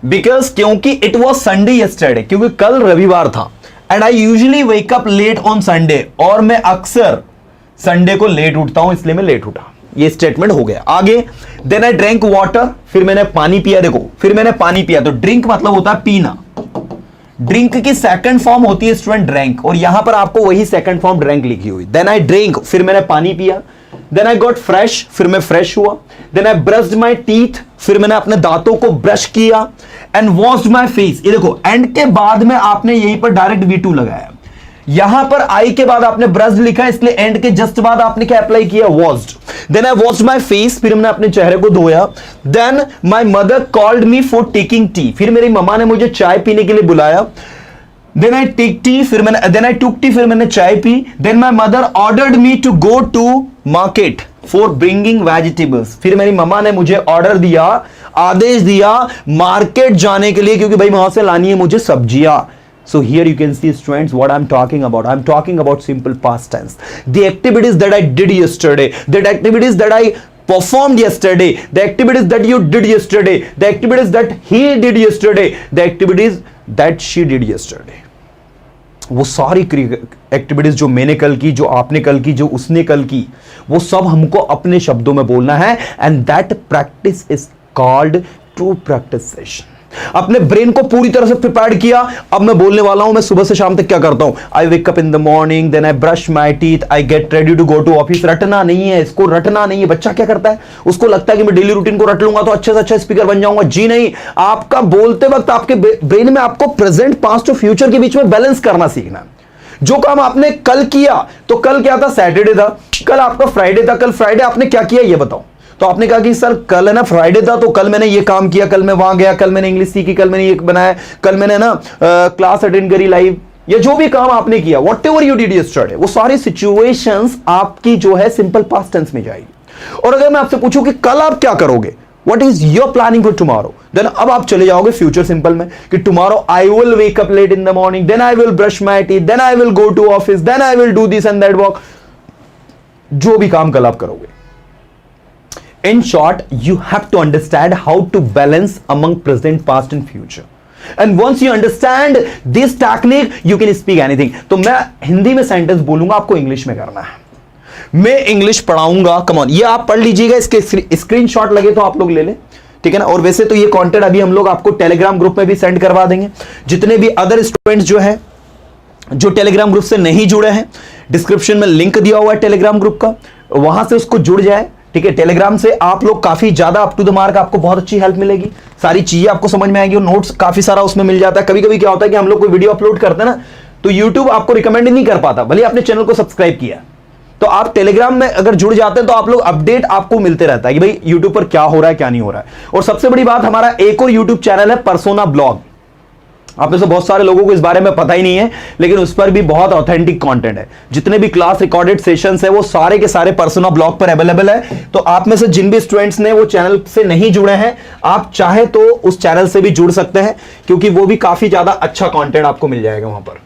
बिकॉज क्योंकि इट वॉज संडे यस्टरडे, क्योंकि कल रविवार था। And I usually wake up late on Sunday, और मैं अक्सर संडे को लेट उठता हूं, इसलिए मैं लेट उठा। ये स्टेटमेंट हो गया। आगे, देन आई ड्रिंक वाटर, फिर मैंने पानी पिया। देखो फिर मैंने पानी पिया, तो ड्रिंक मतलब होता है पीना, ड्रिंक की सेकंड फॉर्म होती है स्टूडेंट ड्रैंक, और यहां पर आपको वही सेकंड फॉर्म ड्रैंक लिखी हुई। देन आई ड्रिंक, फिर मैंने पानी पिया। देन आई गॉट फ्रेश, फिर मैं फ्रेश हुआ। Then I brushed my teeth, फिर मैंने अपने दांतों को ब्रश किया। एंड वॉश्ड माई फेस, ये देखो एंड के बाद में आपने यहीं पर डायरेक्ट V2 लगाया, यहां पर आई के बाद आपने ब्रश लिखा, इसलिए एंड के जस्ट बाद आपने क्या अप्लाई किया, washed. Then I washed my face, फिर मैंने अपने चेहरे को धोया। Then my mother called me for taking tea, फिर मेरी मम्मा ने मुझे चाय पीने के लिए बुलाया। देन आई टेक टी, फिर मैंने चाय पी। Then my mother ordered me to go to market for bringing vegetables, फिर मेरी मम्मा ने मुझे ऑर्डर दिया, आदेश दिया मार्केट जाने के लिए, क्योंकि भाई वहां से लानी है मुझे सब्जियां। So here you can see students what I'm talking about. I'm talking about simple past tense. The activities that I did yesterday, the activities that I performed yesterday, the activities that you did yesterday, the activities that he did yesterday, the activities that she did yesterday. वो सारी एक्टिविटीज जो मैंने कल की, जो आपने कल की, जो उसने कल की, वो सब हमको अपने शब्दों में बोलना है। And that practice is called true practice session. अपने ब्रेन को पूरी तरह से प्रिपेयर किया। अब मैं बोलने वाला हूं मैं सुबह से शाम तक क्या करता हूं। I wake up in the morning, then I brush my teeth, I get ready to go to office. रटना नहीं है, इसको रटना नहीं है। बच्चा क्या करता है, उसको लगता है कि मैं डेली रूटीन को रट लूंगा तो अच्छे से अच्छा स्पीकर बन जाऊंगा। जी नहीं, आपका बोलते वक्त आपके ब्रेन में आपको प्रेजेंट, पास्ट और फ्यूचर के बीच में बैलेंस करना सीखना है। जो काम आपने कल किया, तो कल क्या था, सैटरडे था, कल आपका फ्राइडे था, कल फ्राइडे आपने क्या किया ये बताओ। तो आपने कहा कि सर कल है ना फ्राइडे था, तो कल मैंने ये काम किया, कल मैं वहां गया, कल मैंने इंग्लिश सीखी, कल मैंने ये बनाया, कल मैंने ना क्लास अटेंड करी लाइव, या जो भी काम आपने किया, what ever you did yesterday, वो सारी सिचुएशंस आपकी जो है सिंपल पास्ट टेंस में जाएगी। और अगर मैं आपसे पूछूं कि कल आप क्या करोगे, What is your planning for tomorrow? Then अब आप चले जाओगे फ्यूचर सिंपल में कि tomorrow I will wake up late in the morning, then I will brush my teeth, then I will go to office, then I will do this and that work. जो भी काम कल आप करोगे। In short, you have to understand how to balance among present, past and future. And once you understand this technique, you can speak anything. तो मैं हिंदी में सेंटेंस बोलूंगा, आपको इंग्लिश में करना है। मैं इंग्लिश पढ़ाऊंगा, कम ऑन, ये आप पढ़ लीजिएगा, इसके स्क्रीनशॉट लगे तो आप लोग ले लें, ठीक है ना। और वैसे तो ये कंटेंट अभी हम लोग आपको टेलीग्राम ग्रुप में भी सेंड करवा देंगे। जितने भी अदर स्टूडेंट्स जो है, जो टेलीग्राम ग्रुप से नहीं जुड़े हैं, डिस्क्रिप्शन में लिंक दिया हुआ है टेलीग्राम ग्रुप का, वहां से उसको जुड़ जाए, ठीक है। टेलीग्राम से आप लोग काफी ज्यादा अप टू द मार्क, आपको बहुत अच्छी हेल्प मिलेगी, सारी चीजें आपको समझ में आएगी, और नोट्स काफी सारा उसमें मिल जाता है। कभी कभी क्या होता है कि हम लोग कोई वीडियो अपलोड करते हैं ना, तो यूट्यूब आपको रिकमेंड नहीं कर पाता, भले आपने चैनल को सब्सक्राइब किया। तो आप टेलीग्राम में अगर जुड़ जाते हैं तो आप लोग अपडेट आपको मिलते रहता है कि भाई यूट्यूब पर क्या हो रहा है, क्या नहीं हो रहा है। और सबसे बड़ी बात, हमारा एक और यूट्यूब चैनल है पर्सोना ब्लॉग। आप में से बहुत सारे लोगों को इस बारे में पता ही नहीं है, लेकिन उस पर भी बहुत ऑथेंटिक कंटेंट है। जितने भी क्लास रिकॉर्डेड सेशंस है वो सारे के सारे पर्सोना ब्लॉग पर अवेलेबल है। तो आप में से जिन भी स्टूडेंट्स ने वो चैनल से नहीं जुड़े हैं, आप चाहे तो उस चैनल से भी जुड़ सकते हैं, क्योंकि वो भी काफी ज्यादा अच्छा कंटेंट आपको मिल जाएगा वहां पर।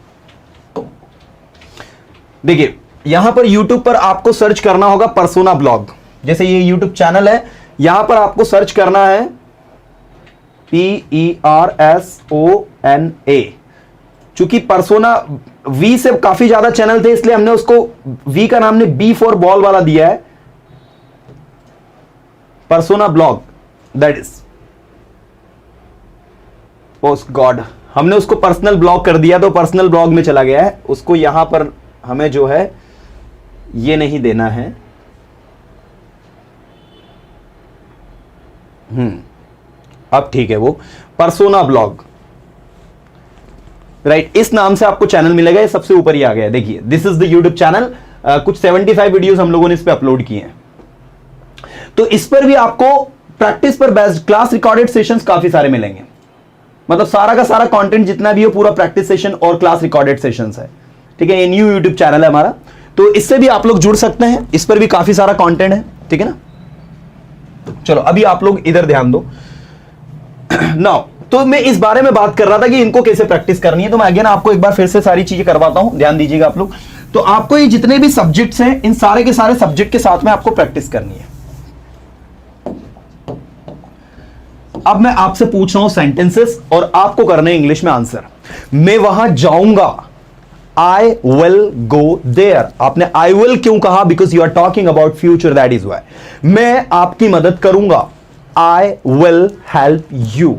देखिए यहां पर YouTube पर आपको सर्च करना होगा पर्सोना ब्लॉग, जैसे ये YouTube चैनल है, यहां पर आपको सर्च करना है PERSONA। चूंकि पर्सोना V से काफी ज्यादा चैनल थे, इसलिए हमने उसको V का नाम ने B फॉर बॉल वाला दिया है, persona blog, that is post God. हमने उसको पर्सनल ब्लॉग कर दिया, तो पर्सनल ब्लॉग में चला गया है। उसको यहां पर हमें जो है ये नहीं देना है, अब ठीक है, वो पर्सोना ब्लॉग, राइट, इस नाम से आपको चैनल मिलेगा, ये सबसे ऊपर ही आ गया, देखिए this is the YouTube channel. कुछ 75 वीडियोस हम लोगों ने इस पे अपलोड किए हैं, तो इस पर भी आपको प्रैक्टिस पर बेस्ड क्लास रिकॉर्डेड सेशंस काफी सारे मिलेंगे। मतलब सारा का सारा कंटेंट जितना भी हो पूरा प्रैक्टिस सेशन और क्लास रिकॉर्डेड सेशंस है, ठीक है। ये न्यू यूट्यूब चैनल है हमारा, तो इससे भी आप लोग जुड़ सकते हैं, इस पर भी काफी सारा कंटेंट है, ठीक है ना। चलो अभी आप लोग इधर ध्यान दो नाउ। तो मैं इस बारे में बात कर रहा था कि इनको कैसे प्रैक्टिस करनी है, तो मैं अगेन आपको एक बार फिर से सारी चीजें करवाता हूं, ध्यान दीजिएगा आप लोग। तो आपको ये जितने भी सब्जेक्ट्स हैं, इन सारे के सारे सब्जेक्ट के साथ में आपको प्रैक्टिस करनी है। अब मैं आपसे पूछ रहा हूं सेंटेंसेस और आपको करना है इंग्लिश में आंसर। मैं वहां जाऊंगा, आई विल गो देयर। आपने आई विल क्यों कहा? Because you are talking about future, that is why. मैं आपकी मदद करूंगा, आई विल हेल्प यू।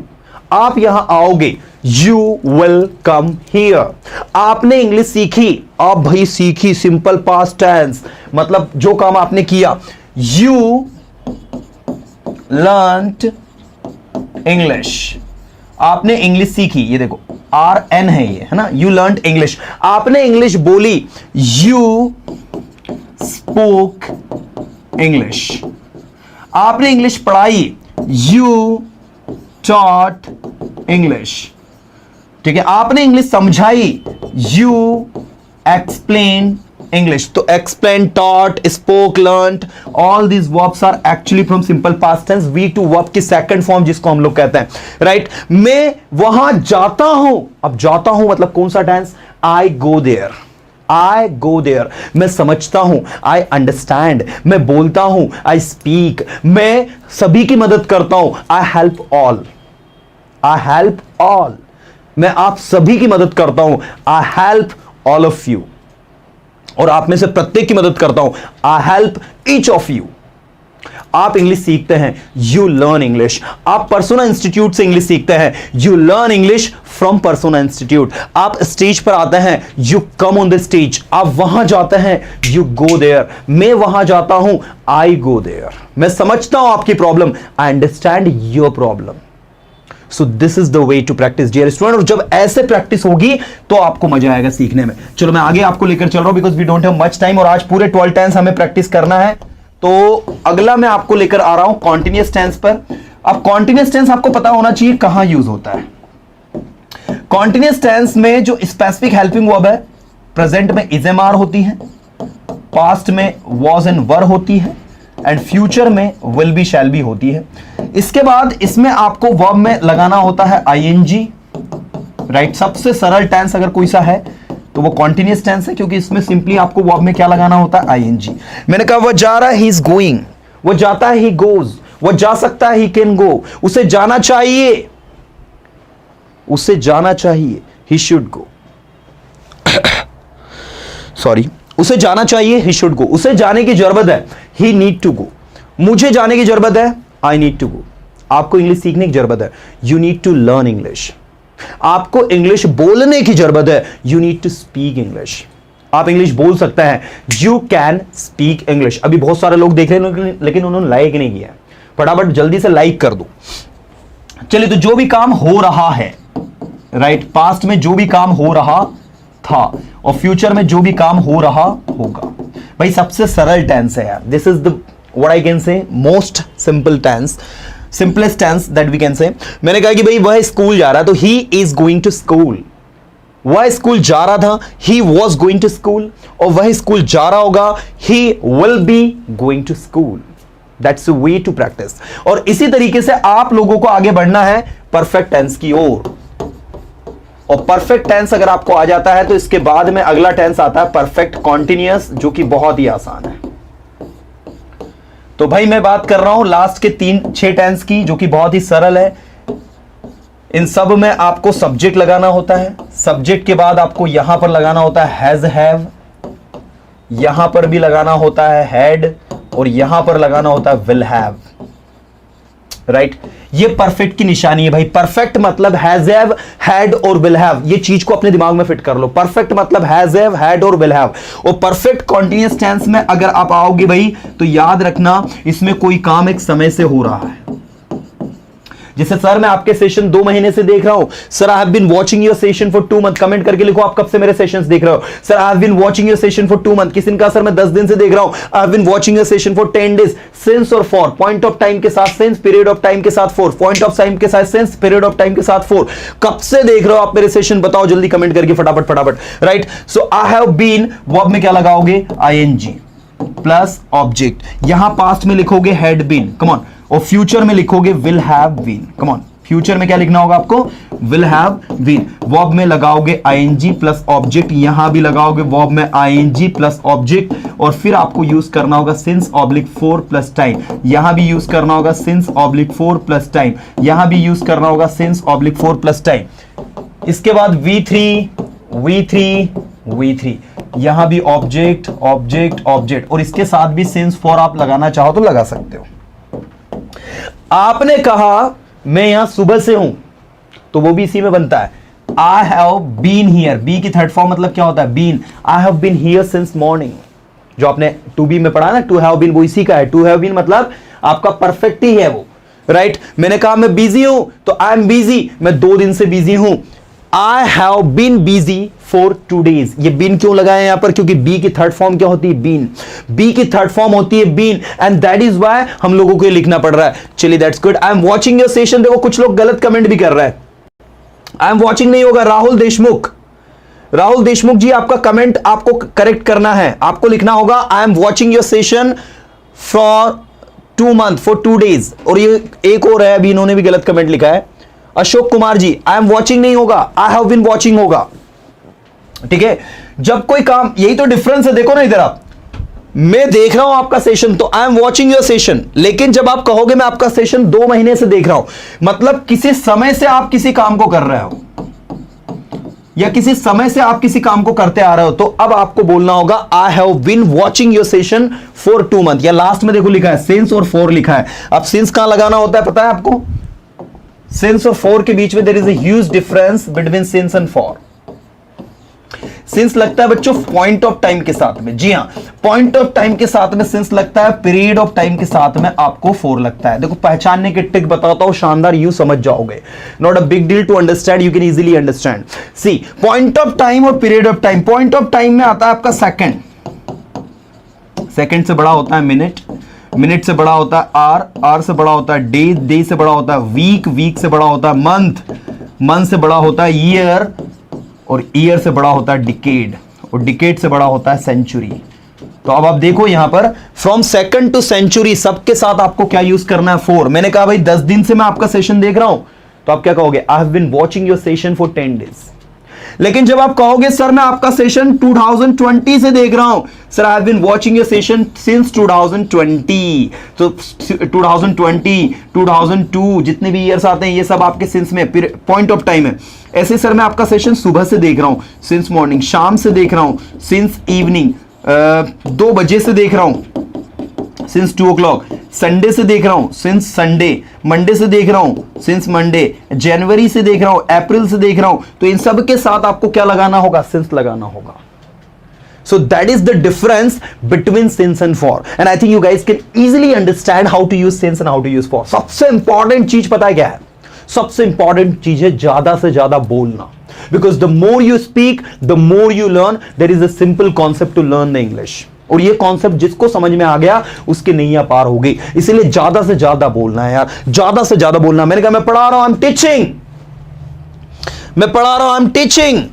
आप यहां आओगे, यू विल कम हियर। आपने इंग्लिश सीखी, आप भाई सीखी, सिंपल पास्ट टेंस, मतलब जो काम आपने किया, यू लर्न्ड इंग्लिश। आपने इंग्लिश सीखी, ये देखो RN है ये, है ना, यू लर्न्ड इंग्लिश। आपने इंग्लिश बोली, यू स्पोक इंग्लिश। आपने इंग्लिश पढ़ाई, यू टॉट इंग्लिश, ठीक है। आपने इंग्लिश समझाई, यू एक्सप्लेन इंग्लिश। तो explain, taught, spoke, learned, all these verbs are actually from simple past tense, V2 verb की सेकंड फॉर्म जिसको हम लोग कहते हैं, राइट। मैं वहां जाता हूं, अब जाता हूं मतलब कौन सा tense? I go there, I go there. मैं समझता हूं, आई अंडरस्टैंड। मैं बोलता हूं, आई स्पीक। मैं सभी की मदद करता हूं, I help all, I help all. मैं आप सभी की मदद करता हूं, I help all of you. और आप में से प्रत्येक की मदद करता हूं, I help each of you. आप इंग्लिश सीखते हैं, यू लर्न इंग्लिश। आप पर्सोना इंस्टीट्यूट से इंग्लिश सीखते हैं, you learn English from Persona institute. आप स्टेज पर आते हैं, you come on the stage. आप वहां जाते हैं, यू गो देयर। मैं वहां जाता हूं, आई गो देयर। मैं समझता हूं आपकी problem, I understand your problem. So this is the way to practice dear student. और जब ऐसे प्रैक्टिस होगी तो आपको मजा आएगा सीखने में। चलो मैं आगे आपको लेकर चल रहा हूं, because we don't have much time, और आज पूरे 12 टेंस हमें प्रैक्टिस करना है। तो अगला मैं आपको लेकर आ रहा हूं कॉन्टिन्यूअस टेंस पर। अब कॉन्टिन्यूअस टेंस आपको पता होना चाहिए कहां यूज होता है। कॉन्टिन्यूअस टेंस में जो स्पेसिफिक हेल्पिंग वर्ब है, प्रेजेंट में इज एम आर होती है, पास्ट में वॉज एंड वर होती है, एंड फ्यूचर में विल बी शैल बी होती है। इसके बाद इसमें आपको वर्ब में लगाना होता है आईएनजी, राइट। सबसे सरल टेंस अगर कोई सा है तो वो कॉन्टिन्यूअस टेंस है, क्योंकि इसमें सिंपली आपको वर्ब में क्या लगाना होता है? आईएनजी। मैंने कहा वो जा रहा है, ही इज गोइंग। वो जाता है, ही गोज। वो जा सकता है, ही कैन गो। उसे जाना चाहिए, उसे जाना चाहिए, ही शुड गो। सॉरी, उसे जाना चाहिए, ही शुड गो। उसे जाने की जरूरत है, ही नीड टू गो। मुझे जाने की जरूरत है, आई नीड टू गो। आपको इंग्लिश सीखने की जरूरत है, you need to learn English. आपको इंग्लिश बोलने की जरूरत है, you need to speak English. आप इंग्लिश बोल सकते हैं, यू कैन स्पीक इंग्लिश। अभी बहुत सारे लोग देख रहे हैं लेकिन उन्होंने लाइक नहीं किया, फटाफट जल्दी से लाइक कर दो। चलिए, तो जो भी काम हो रहा है, राइट, पास्ट में जो भी काम हो रहा था और फ्यूचर में जो भी काम हो रहा होगा। भाई सबसे सरल टेंस है यार, this is the what I can say most simple tense, simplest tense that we can say. मैंने कहा कि भाई वह स्कूल जा रहा है, तो he is going to school. वह स्कूल जा रहा था, he was going to school. और वह स्कूल जा रहा होगा, he will be going to school. That's way to practice. और इसी तरीके से आप लोगों को आगे बढ़ना है परफेक्ट टेंस की ओर। और परफेक्ट टेंस अगर आपको आ जाता है तो इसके बाद में अगला टेंस आता है परफेक्ट कॉन्टिन्यूअस, जो कि बहुत ही आसान है। तो भाई मैं बात कर रहा हूं लास्ट के 6 टेंस की, जो कि बहुत ही सरल है। इन सब में आपको सब्जेक्ट लगाना होता है। सब्जेक्ट के बाद आपको यहां पर लगाना होता है हैज, हैव, यहां पर भी लगाना होता है हैड, और यहां पर लगाना होता है विल हैव, राइट। ये परफेक्ट की निशानी है भाई। परफेक्ट मतलब हैज, हैव, हैड और विल हैव। ये चीज को अपने दिमाग में फिट कर लो। परफेक्ट मतलब हैज, हैव, हैड और विल हैव। और परफेक्ट कॉन्टिन्यूअस टेंस में अगर आप आओगे भाई, तो याद रखना इसमें कोई काम एक समय से हो रहा है। जैसे सर मैं आपके सेशन 2 महीने से देख रहा हूं, sir I have been watching your session for 2 month, comment करके लिखो आप कब से मेरे सेशंस देख रहे हो। Sir I have been watching your session for 2 month, किसी ने कहा सर मैं 10 दिन से देख रहा हूं, I have been watching your session for 10 days. Since और फॉर, पॉइंट ऑफ टाइम के साथ सिंस, पीरियड ऑफ टाइम के साथ फॉर, पॉइंट ऑफ टाइम के साथ सिंस, पीरियड ऑफ टाइम के साथ फॉर। कब से देख रहे हो आप मेरे सेशन, बताओ जल्दी कमेंट करके फटाफट फटाफट, right. So I have been, verb में क्या लगाओगे, आईएनजी प्लस ऑब्जेक्ट, यहां पास्ट में लिखोगे हैड बीन, कम ऑन, और फ्यूचर में लिखोगे will have been, come on. Future में क्या लिखना होगा आपको, विल हैव बीन। वर्ब में लगाओगे आईएनजी प्लस ऑब्जेक्ट, यहां भी लगाओगे वर्ब में आईएनजी प्लस ऑब्जेक्ट, और फिर आपको यूज करना होगा सिंस ऑब्लिक 4 प्लस टाइम, यहां भी यूज करना होगा सिंस ऑब्लिक 4 प्लस टाइम, यहां भी यूज करना होगा सिंस ऑब्लिक 4 प्लस टाइम। इसके बाद V3, यहां भी ऑब्जेक्ट ऑब्जेक्ट ऑब्जेक्ट, और इसके साथ भी सिंस फॉर आप लगाना चाहो तो लगा सकते हो। आपने कहा मैं यहां सुबह से हूं, तो वो भी इसी में बनता है, I have been here, be की थर्ड फॉर्म मतलब क्या होता है, been. I have been here since morning, जो आपने टू बी में पढ़ा ना, टू हैव बीन, वो इसी का है। टू हैव बीन मतलब आपका परफेक्ट ही है वो, राइट। मैंने कहा मैं बिजी हूं, तो आई एम बिजी, मैं 2 दिन से बिजी हूं। I have been busy for 2 days, ये बीन क्यों लगाए यहां पर, क्योंकि बी की थर्ड फॉर्म क्या होती है, बीन। बी की थर्ड फॉर्म होती है been, and that is why हम लोगों को ये लिखना पड़ रहा है। चलिए that's good. I am watching your session, देखो कुछ लोग गलत कमेंट भी कर रहे हैं, आई एम वॉचिंग नहीं होगा, राहुल देशमुख जी आपका कमेंट आपको करेक्ट करना है, आपको लिखना होगा आई am watching your session for 2 month, for 2 days. और ये एक और है, अभी इन्होंने भी गलत कमेंट लिखा है, अशोक कुमार जी, आई एम वॉचिंग नहीं होगा, आई हैव बीन वॉचिंग होगा, ठीक है। जब कोई काम, यही तो डिफरेंस है, देखो ना इधर आप, मैं देख रहा हूं आपका सेशन तो आई एम वॉचिंग योर सेशन, लेकिन जब आप कहोगे मैं आपका सेशन 2 महीने से देख रहा हूं, मतलब किसी समय से आप किसी काम को कर रहे हो, या किसी समय से आप किसी काम को करते आ रहे हो, तो अब आपको बोलना होगा I have been watching your session for 2 month, या लास्ट में देखो लिखा है सिंस और फॉर लिखा है। अब सिंस कहां लगाना होता है पता है आपको, सिंस और फॉर के बीच में there is a huge difference between since and for. Since लगता है बच्चों पॉइंट ऑफ टाइम के साथ में, जी हां, पॉइंट ऑफ टाइम के साथ में सिंस लगता है, पीरियड ऑफ टाइम के साथ में आपको फॉर लगता है। देखो पहचानने के ट्रिक बताता हूं, शानदार, यू समझ जाओगे, not a big deal to understand, you can easily understand. See, point of time और period of time, point of time में आता है आपका सेकंड, सेकंड से बड़ा होता है मिनट, मिनट से बड़ा होता है आर, आर से बड़ा होता है डे, डे से बड़ा होता है वीक, वीक से बड़ा होता है मंथ, मंथ से बड़ा होता है ईयर, और ईयर से बड़ा होता है डिकेड, और डिकेड से बड़ा होता है सेंचुरी। तो अब आप देखो यहां पर फ्रॉम सेकंड टू सेंचुरी सबके साथ आपको क्या यूज करना है, फॉर। मैंने कहा भाई 10 दिन से मैं आपका सेशन देख रहा हूं, तो आप क्या कहोगे, I have been watching your session for 10 days. लेकिन जब आप कहोगे सर मैं आपका सेशन 2020 से देख रहा हूं, sir I have been watching your session since 2020, तो 2020, 2002 जितने भी ईयर्स आते हैं ये सब आपके सिंस में पॉइंट ऑफ टाइम है। ऐसे सर मैं आपका सेशन सुबह से देख रहा हूं, सिंस मॉर्निंग, शाम से देख रहा हूं, सिंस इवनिंग, 2 बजे से देख रहा हूं, सिंस 2 o'clock, संडे से देख रहा हूं, सिंस संडे, मंडे से देख रहा हूं, सिंस मंडे, जनवरी से देख रहा हूं, अप्रैल से देख रहा हूं। तो इन सब के साथ आपको क्या लगाना होगा, सिंस लगाना होगा। So that is the difference between since and for, and I think you guys can easily understand how to use since and how to use for. सबसे इंपॉर्टेंट चीज पता है क्या है, सबसे इंपॉर्टेंट चीज है ज्यादा से ज्यादा बोलना, because the more you speak, the more you learn. There is a simple concept to learn the English. और ये कॉन्सेप्ट जिसको समझ में आ गया उसके नैया पार हो गई। इसीलिए ज्यादा से ज्यादा बोलना है यार, ज्यादा से ज्यादा बोलना। मैंने कहा मैं पढ़ा रहा हूं, आई एम टीचिंग, मैं पढ़ा रहा हूं, आई एम टीचिंग,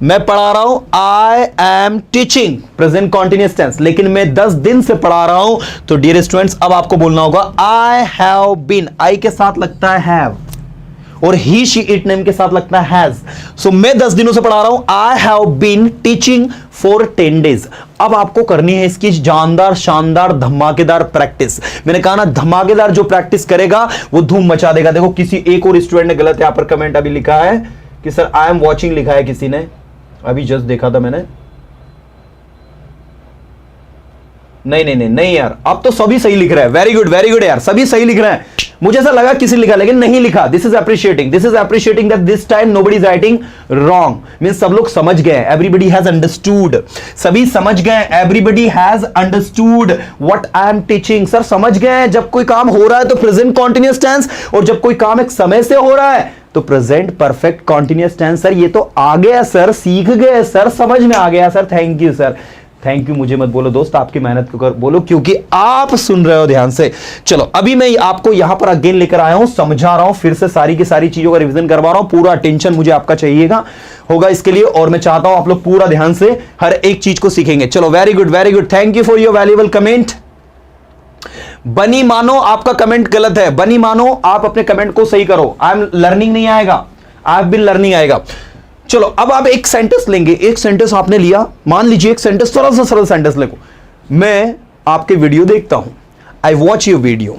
मैं पढ़ा रहा हूं, I am teaching, present continuous tense. लेकिन मैं 10 दिन से पढ़ा रहा हूं, तो डियर स्टूडेंट्स अब आपको बोलना होगा आई हैव बीन, आई के साथ लगता है हैव, और ही शी इट नेम के साथ लगता है हैज। सो मैं 10 दिनों से पढ़ा रहा हूं, I have been teaching for 10 days. अब आपको करनी है इसकी जानदार, शानदार, धमाकेदार प्रैक्टिस। मैंने कहा ना धमाकेदार जो प्रैक्टिस करेगा वो धूम मचा देगा। देखो किसी एक और स्टूडेंट ने गलत यहां पर कमेंट अभी लिखा है कि सर आई एम वॉचिंग लिखा है, किसी ने अभी जस्ट देखा था मैंने, नहीं नहीं नहीं नहीं यार, अब तो सभी सही लिख रहे हैं। वेरी गुड यार, सभी सही लिख रहे हैं। मुझे ऐसा लगा किसी लिखा लेकिन नहीं लिखा। This is appreciating that this time nobody is writing wrong. Means सब लोग समझ गए, एवरीबडी हैज अंडरस्टूड, सभी समझ गए, everybody has understood what I am teaching. Sir समझ गए, जब कोई काम हो रहा है तो प्रेजेंट कॉन्टिन्यूअस टेंस, और जब कोई काम एक समय से हो रहा है तो present perfect continuous tense. Sir ये तो आ गया सर, सीख गए सर, समझ में आ गया sir. Thank you sir, thank you मुझे मत बोलो दोस्त, आपकी मेहनत को कर बोलो, क्योंकि आप सुन रहे हो ध्यान से। चलो अभी मैं आपको यहां पर अगेन लेकर आया हूं, समझा रहा हूं, फिर से सारी की सारी चीजों का रिवीजन करवा रहा हूं। पूरा अटेंशन मुझे आपका चाहिएगा होगा इसके लिए, और मैं चाहता हूं आप लोग पूरा ध्यान से हर एक चीज को सीखेंगे। चलो very good, thank you for your valuable comment. बनी मानो आपका कमेंट गलत है, बनी मानो आप अपने कमेंट को सही करो। आई एम लर्निंग नहीं आएगा, आई हैव बीन लर्निंग आएगा। चलो अब आप एक सेंटेंस लेंगे, एक सेंटेंस आपने लिया, मान लीजिए एक सेंटेंस, थोड़ा सा सरल सेंटेंस लिखो। मैं आपके वीडियो देखता हूं, I watch your video,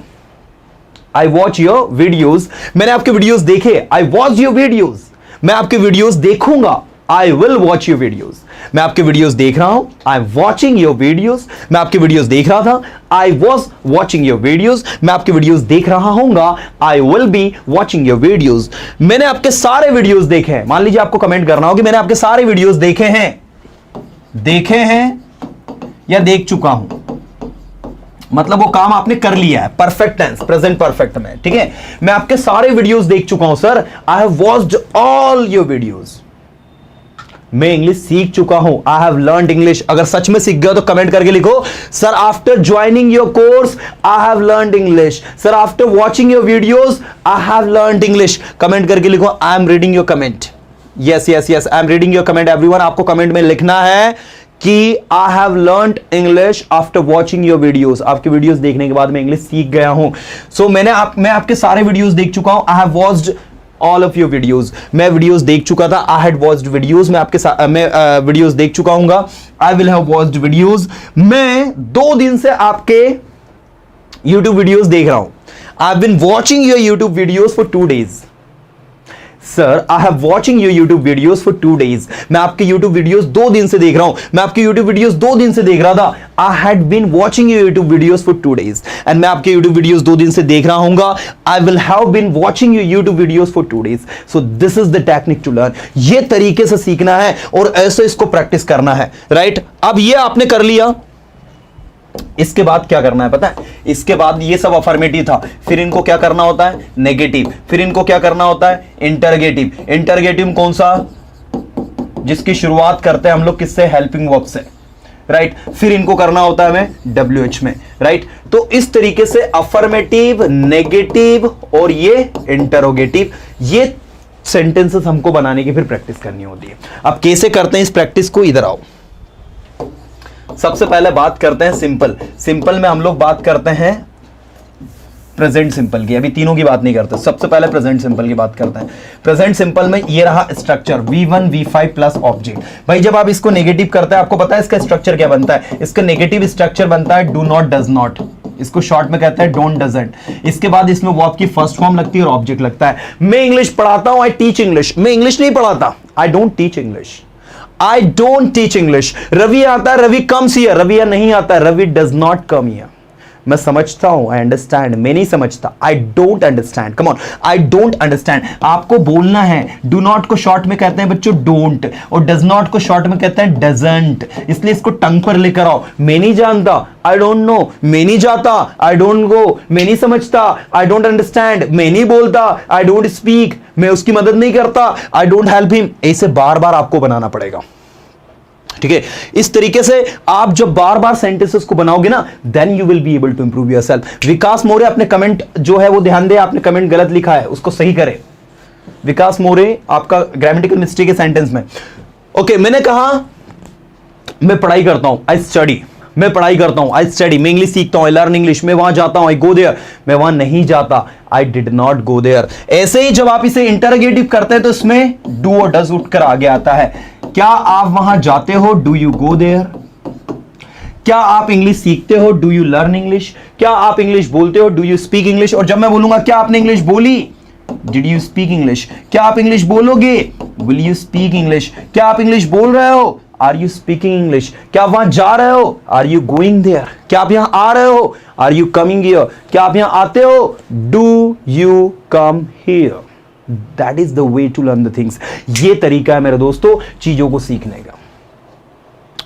I watch your videos. मैंने आपके वीडियोज देखे, आई वॉच योर वीडियोज। मैं आपके वीडियोज देखूंगा, I will watch your videos. मैं आपके वीडियोज देख रहा हूं, I am watching your videos. मैं आपके वीडियोज देख रहा था, I was watching your videos. मैं आपके वीडियोज देख रहा हूंगा, I will be watching your videos. मैंने आपके सारे वीडियोज देखे हैं। मान लीजिए आपको कमेंट करना हो कि मैंने आपके सारे वीडियोज देखे हैं या देख चुका हूं, मतलब वो काम आपने कर लिया है, परफेक्ट टेंस, प्रेजेंट परफेक्ट में, ठीक है। मैं आपके सारे वीडियोज देख चुका हूं sir, I have watched all your videos. मैं इंग्लिश सीख चुका हूं, आई हैव लर्नड इंग्लिश। अगर सच में सीख गए तो कमेंट करके लिखो, sir after joining your course I have learned English. Sir after watching your videos I have learned English. Comment करके लिखो, I am reading your comment. Yes yes yes, I am reading your comment everyone. आपको कमेंट में लिखना है कि I have learned English after watching your videos. आपके वीडियोज देखने के बाद मैं इंग्लिश सीख गया हूं। सो मैं आपके सारे वीडियोज देख चुका हूं, I have watched all of your videos. मैं वीडियोज देख चुका था, आई हैड वॉच्ड वीडियोज। मैं आपके साथ वीडियोज देख चुका हूंगा, I will have watched videos. मैं 2 दिन से आपके YouTube वीडियोज देख रहा हूं, I have been watching your YouTube videos for 2 days। Sir I have watching your YouTube videos for 2 days। मैं आपके YouTube वीडियोज 2 दिन से देख रहा हूं, मैं आपके YouTube वीडियोज 2 दिन से देख रहा था। I had been watching your YouTube videos for 2 days and मैं आपके YouTube वीडियोज 2 दिन से देख रहा हूंगा। I will have been watching your YouTube videos for 2 days। So this is the technique to learn. ये तरीके से सीखना है और ऐसे इसको प्रैक्टिस करना है, राइट। अब ये आपने कर लिया, इसके बाद क्या करना है पता है? इसके बाद ये सब अफर्मेटिव था, फिर इनको क्या करना होता है? नेगेटिव। फिर इनको क्या करना होता है? इंटरगेटिव। इंटरगेटिव कौन सा? जिसकी शुरुआत करते हैं हम लोग किससे? हेल्पिंग वर्ब से, राइट। फिर इनको करना होता है हमें WH में, राइट। तो इस तरीके से अफर्मेटिव, नेगेटिव और ये इंटरोगेटिव, ये सेंटेंसेस हमको बनाने की फिर प्रैक्टिस करनी होती है। अब कैसे करते हैं इस प्रैक्टिस को? इधर आओ। सबसे पहले बात करते हैं सिंपल। सिंपल में हम लोग बात करते हैं प्रेजेंट सिंपल की, अभी तीनों की बात नहीं करते, सबसे पहले प्रेजेंट सिंपल की बात करते हैं। प्रेजेंट सिंपल में ये रहा structure V1 V5 plus object. भाई जब आप इसको नेगेटिव करते हैं, आपको पता है इसका स्ट्रक्चर क्या बनता है? इसका नेगेटिव स्ट्रक्चर बनता है डू नॉट, डज नॉट। इसको शॉर्ट में कहते हैं डोंट, डजंट। इसके बाद इसमें वर्ब की फर्स्ट फॉर्म लगती है और ऑब्जेक्ट लगता है। मैं इंग्लिश पढ़ाता हूं, आई टीच इंग्लिश। मैं इंग्लिश नहीं पढ़ाता, I don't teach English. I don't teach English। Ravi आता है, रवि comes here। रवि नहीं आता है, Ravi does not come here। मैं समझता हूं, I understand। मैं नहीं समझता, I don't understand। Come on, I don't understand। आपको बोलना है। do not को शॉर्ट में कहते हैं बच्चों don't, और does not को शॉर्ट में कहते हैं doesn't। इसलिए इसको टंग पर लेकर आओ। मैं नहीं जानता, I don't know। मैं नहीं जाता, I don't go। मैं नहीं समझता, I don't understand। मैं नहीं बोलता, I don't speak। मैं उसकी मदद नहीं करता, I don't help him। ऐसे बार बार आपको बनाना पड़ेगा, ठीक है। इस तरीके से आप जब बार बार सेंटेंसेस को बनाओगे ना, then you will be able to improve yourself. Vikas More अपने कमेंट जो है वो ध्यान दे, आपने कमेंट गलत लिखा है, उसको सही करें। विकास मोरे, आपका ग्रामेटिकल मिस्टेक है सेंटेंस में। ओके, मैंने कहा मैं पढ़ाई करता हूं, आई स्टडी। मैं पढ़ाई करता हूं, आई स्टडी। मैं इंग्लिश सीखता हूं, आई लर्न इंग्लिश। मैं वहां जाता हूं, आई गो देयर। मैं वहां नहीं जाता, I did not go there. ऐसे ही जब आप इसे इंटरोगेटिव करते हैं तो इसमें डू और डज उठकर आगे आता है। क्या आप वहां जाते हो? Do you go there? क्या आप इंग्लिश सीखते हो? Do you learn English? क्या आप इंग्लिश बोलते हो? Do you speak English? और जब मैं बोलूंगा क्या आपने इंग्लिश बोली? Did you speak English? क्या आप इंग्लिश बोलोगे? Will you speak English? क्या आप इंग्लिश बोल रहे हो? Are you speaking English? क्या आप वहां जा रहे हो? Are you going there? क्या आप यहां आ रहे हो? Are you coming here? क्या आप यहां आते हो? Do you come here? That is the way to learn the things. ये तरीका है मेरे दोस्तों चीजों को सीखने का।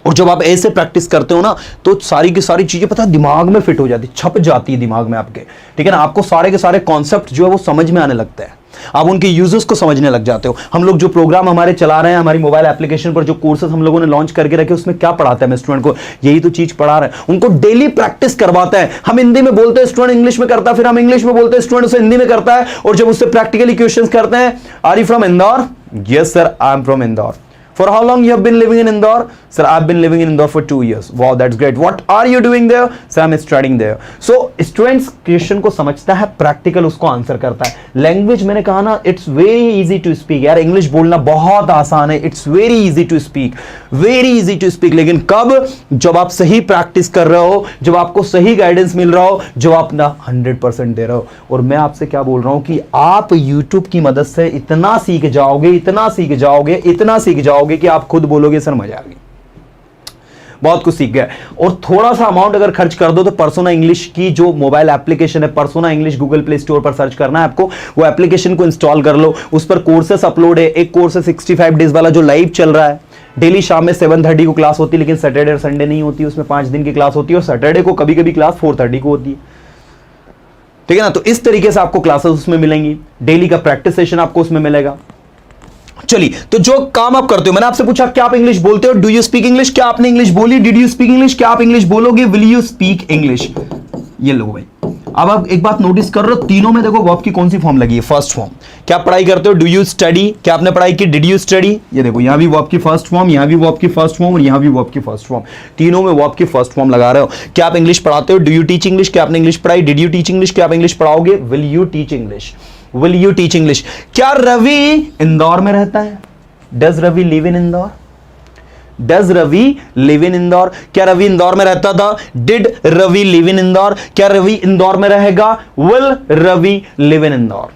और जब आप ऐसे प्रैक्टिस करते हो ना तो सारी की सारी चीजें पता है दिमाग में फिट हो जाती, छप जाती है दिमाग में आपके, ठीक है ना। आपको सारे के सारे कॉन्सेप्ट जो है वो समझ में आने लगते हैं, आप उनके यूजर्स को समझने लग जाते हो। हम लोग जो प्रोग्राम हमारे चला रहे हैं, हमारी मोबाइल एप्लीकेशन पर जो कोर्सेज हम लोगों ने लॉन्च करके रखे, उसमें क्या पढ़ाते हैं स्टूडेंट को? यही तो चीज पढ़ा रहे हैं, उनको डेली प्रैक्टिस करवाते हैं। हम हिंदी में बोलते हैं, स्टूडेंट इंग्लिश में करता है, फिर हम इंग्लिश में बोलते हैं, स्टूडेंट उसे हिंदी में करता है, और जब उससे प्रैक्टिकली क्वेश्चंस करते हैं, are you from Indore? Yes sir, I am from Indore. For how long you have been living in Indore? Sir, I've been living in Indore for 2 years. Wow, that's great. What are you doing there? Sir, I'm studying there. So, students question को समझता है, प्रैक्टिकल उसको आंसर करता है। लैंग्वेज मैंने कहा ना, it's very easy to speak. यार इंग्लिश बोलना बहुत आसान है, it's very easy to speak, very easy to speak. लेकिन कब? जब आप सही प्रैक्टिस कर रहे हो, जब आपको सही गाइडेंस मिल रहा हो, जब आप ना 100% दे रहे हो। और मैं आपसे क्या बोल रहा हूं कि आप YouTube की मदद से इतना सीख जाओगे, इतना सीख जाओगे, इतना सीख जाओगे कि आप खुद बोलोगे सर मजा आ गई, बहुत कुछ सीख गए। और थोड़ा सा अमाउंट अगर खर्च कर दो तो पर्सोना इंग्लिश की जो मोबाइल एप्लीकेशन है, persona English, Google play store पर सर्च करना है आपको, वो एप्लीकेशन को इंस्टॉल कर लो। उस पर कोर्सेस अपलोड है। एक कोर्स है 65 डेज वाला जो लाइव चल रहा है, डेली शाम में 7:30 को क्लास होती है, लेकिन सैटरडे और संडे नहीं होती, उसमें 5 दिन की क्लास होती है, और सैटरडे को कभी कभी क्लास 4:30 को होती है, ठीक है ना। तो इस तरीके से आपको क्लासेस उसमें मिलेंगी, डेली का प्रैक्टिस सेशन आपको उसमें मिलेगा। चलिए, तो जो काम आप करते हो, मैंने आपसे पूछा क्या आप इंग्लिश बोलते हो? Do you speak English? क्या आपने इंग्लिश बोली? Did you speak English? क्या आप इंग्लिश बोलोगे? Will you speak English? ये लो भाई। अब आप एक बात नोटिस कर रहे हो, तीनों में देखो वर्ब की कौन सी फॉर्म लगी है? First form. क्या आप पढ़ाई करते हो? Do you study? क्या आपने पढ़ाई की? Did you study? ये देखो, यहां भी वर्ब की फर्स्ट फॉर्म, यहां भी वर्ब की फर्स्ट फॉर्म, और यहां भी वर्ब की फर्स्ट फॉर्म। तीनों में वर्ब की फर्स्ट फॉर्म लगा रहे हो। क्या आप इंग्लिश पढ़ाते हो? Do you teach English? क्या आपने इंग्लिश पढ़ाई? Did you teach English? क्या आप इंग्लिश पढ़ाओगे? Will you teach English? Will you teach English? क्या रवि इंदौर में रहता है? Does Ravi live in Indore? Does Ravi live in Indore? क्या रवि इंदौर में रहता था? Did Ravi live in Indore? क्या रवि इंदौर में रहेगा? Will Ravi live in Indore?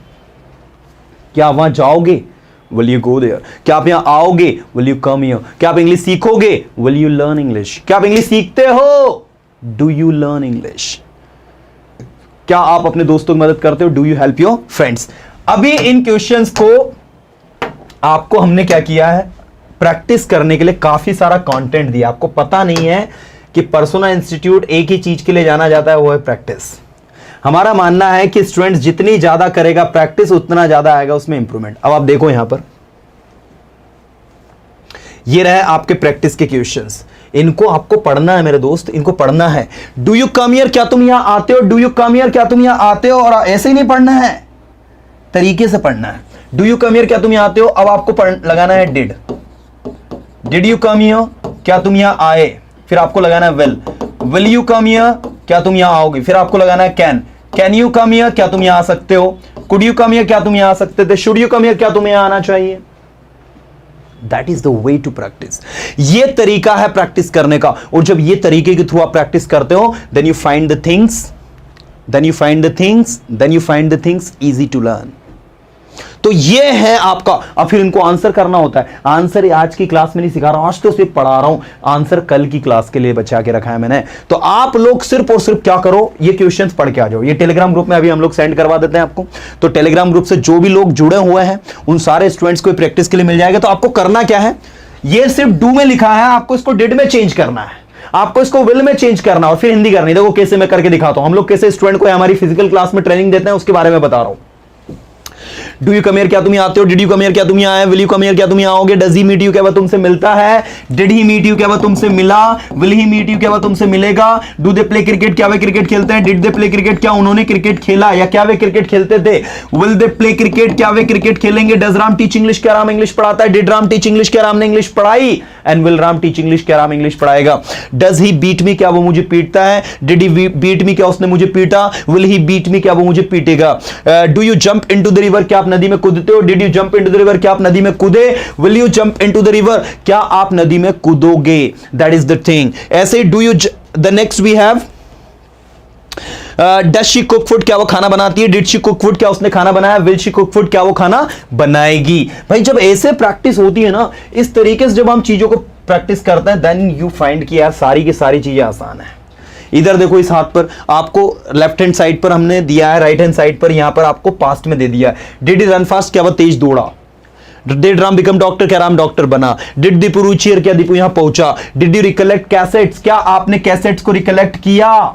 क्या वहां जाओगे? Will you go there? क्या आप यहां आओगे? Will you come here? क्या आप इंग्लिश सीखोगे? Will you learn English? क्या आप इंग्लिश सीखते हो? Do you learn English? क्या आप अपने दोस्तों की मदद करते हो? Do you help your friends? अभी इन क्वेश्चंस को आपको हमने क्या किया है, प्रैक्टिस करने के लिए काफी सारा कंटेंट दिया। आपको पता नहीं है कि पर्सोना इंस्टीट्यूट एक ही चीज के लिए जाना जाता है, वो है प्रैक्टिस। हमारा मानना है कि स्टूडेंट जितनी ज्यादा करेगा प्रैक्टिस, उतना ज्यादा आएगा उसमें इंप्रूवमेंट। अब आप देखो यहां पर, ये रहे आपके प्रैक्टिस के क्वेश्चंस। इनको आपको पढ़ना है मेरे दोस्त, इनको पढ़ना है। Do you come here? क्या तुम यहां आते हो? Do you come here? क्या तुम यहां आते हो? और ऐसे ही नहीं पढ़ना है, तरीके से पढ़ना है। Do you come here? क्या तुम यहां आते हो? अब आपको लगाना है did. Did you come here? क्या तुम यहां आए? फिर आपको लगाना है will. Will you come here? क्या तुम यहां आओगे? फिर आपको लगाना है can. Can you come here? क्या तुम यहां आ सकते हो? Could you come here? क्या तुम यहां आ सकते थे? Should you come here? क्या तुम्हें यहां आना चाहिए? That is the way to practice. ये तरीका है प्रैक्टिस करने का। और जब ये तरीके के थ्रू आप प्रैक्टिस करते हो, then you find the things easy to learn. तो ये है आपका। अब फिर इनको आंसर करना होता है। आंसर आज की क्लास में नहीं सिखा रहा हूं, आज तो सिर्फ पढ़ा रहा हूं। आंसर कल की क्लास के लिए बचा के रखा है मैंने। तो आप लोग सिर्फ और सिर्फ क्या करो, ये क्वेश्चंस पढ़ के आ जाओ। ये टेलीग्राम ग्रुप में अभी हम लोग सेंड करवा देते हैं आपको। तो टेलीग्राम ग्रुप से जो भी लोग जुड़े हुए हैं उन सारे स्टूडेंट्स को प्रैक्टिस के लिए मिल जाएगा। तो आपको करना क्या है, ये सिर्फ डू में लिखा है, आपको इसको डिड में चेंज करना है, आपको इसको विल में चेंज करना और फिर हिंदी करनी। देखो कैसे मैं करके दिखाता हूं। हम लोग कैसे स्टूडेंट को हमारी फिजिकल क्लास में ट्रेनिंग देते हैं, उसके बारे में बता रहा हूं। Do you come here? क्या तुम यहाँ आते हो? Did you come here? क्या तुम यहाँ आए? Will you come here? क्या तुम यहाँ आओगे? Does he meet you? क्या वह तुमसे मिलता है? Did he meet you? क्या वह तुमसे मिला? Will he meet you? क्या वह तुमसे मिलेगा? Do they play cricket? क्या वे क्रिकेट खेलते हैं? Did they play cricket? क्या उन्होंने क्रिकेट खेला या क्या वे क्रिकेट खेलते थे? Will they play cricket? क्या वे क्रिकेट खेलेंगे? Does Ram teach English? क्या राम इंग्लिश पढ़ाता है? Did Ram teach English? क्या राम ने इंग्लिश पढ़ाई? And will Ram teach English? क्या राम इंग्लिश पढ़ाएगा? Does he beat me? क्या वो मुझे पीटता है? Did he beat me? क्या उसने मुझे पीटा? Will he beat me? क्या वो मुझे पीटेगा? Do you jump into the river? क्या आप नदी में कूदते हो? Did you jump into the river? क्या आप नदी में कूदे? Will you jump into the river? क्या आप नदी में कूदोगे? That is the thing. ऐसे do you the next we have does she cook food? क्या वो खाना बनाती है? Did she cook food? क्या उसने खाना बनाया? Will she cook food? क्या वो खाना बनाएगी? भाई जब ऐसे प्रैक्टिस होती है ना, इस तरीके से जब हम चीजों को प्रैक्टिस करते हैं देन यू फाइंड कि यार सारी की सारी चीजें आसान है। इधर देखो इस हाथ पर आपको लेफ्ट हैंड साइड पर हमने दिया है, राइट हैंड साइड पर यहां पर आपको पास्ट में दे दिया है। डिड ही रन फास्ट, क्या वो तेज दौड़ा। डिड राम बिकम डॉक्टर, क्या राम डॉक्टर बना। डिड दीपू रीच हियर, क्या दीपू यहां पहुंचा। डिड यू रिकलेक्ट कैसेट्स, क्या आपने कैसेट्स को रिकलेक्ट किया।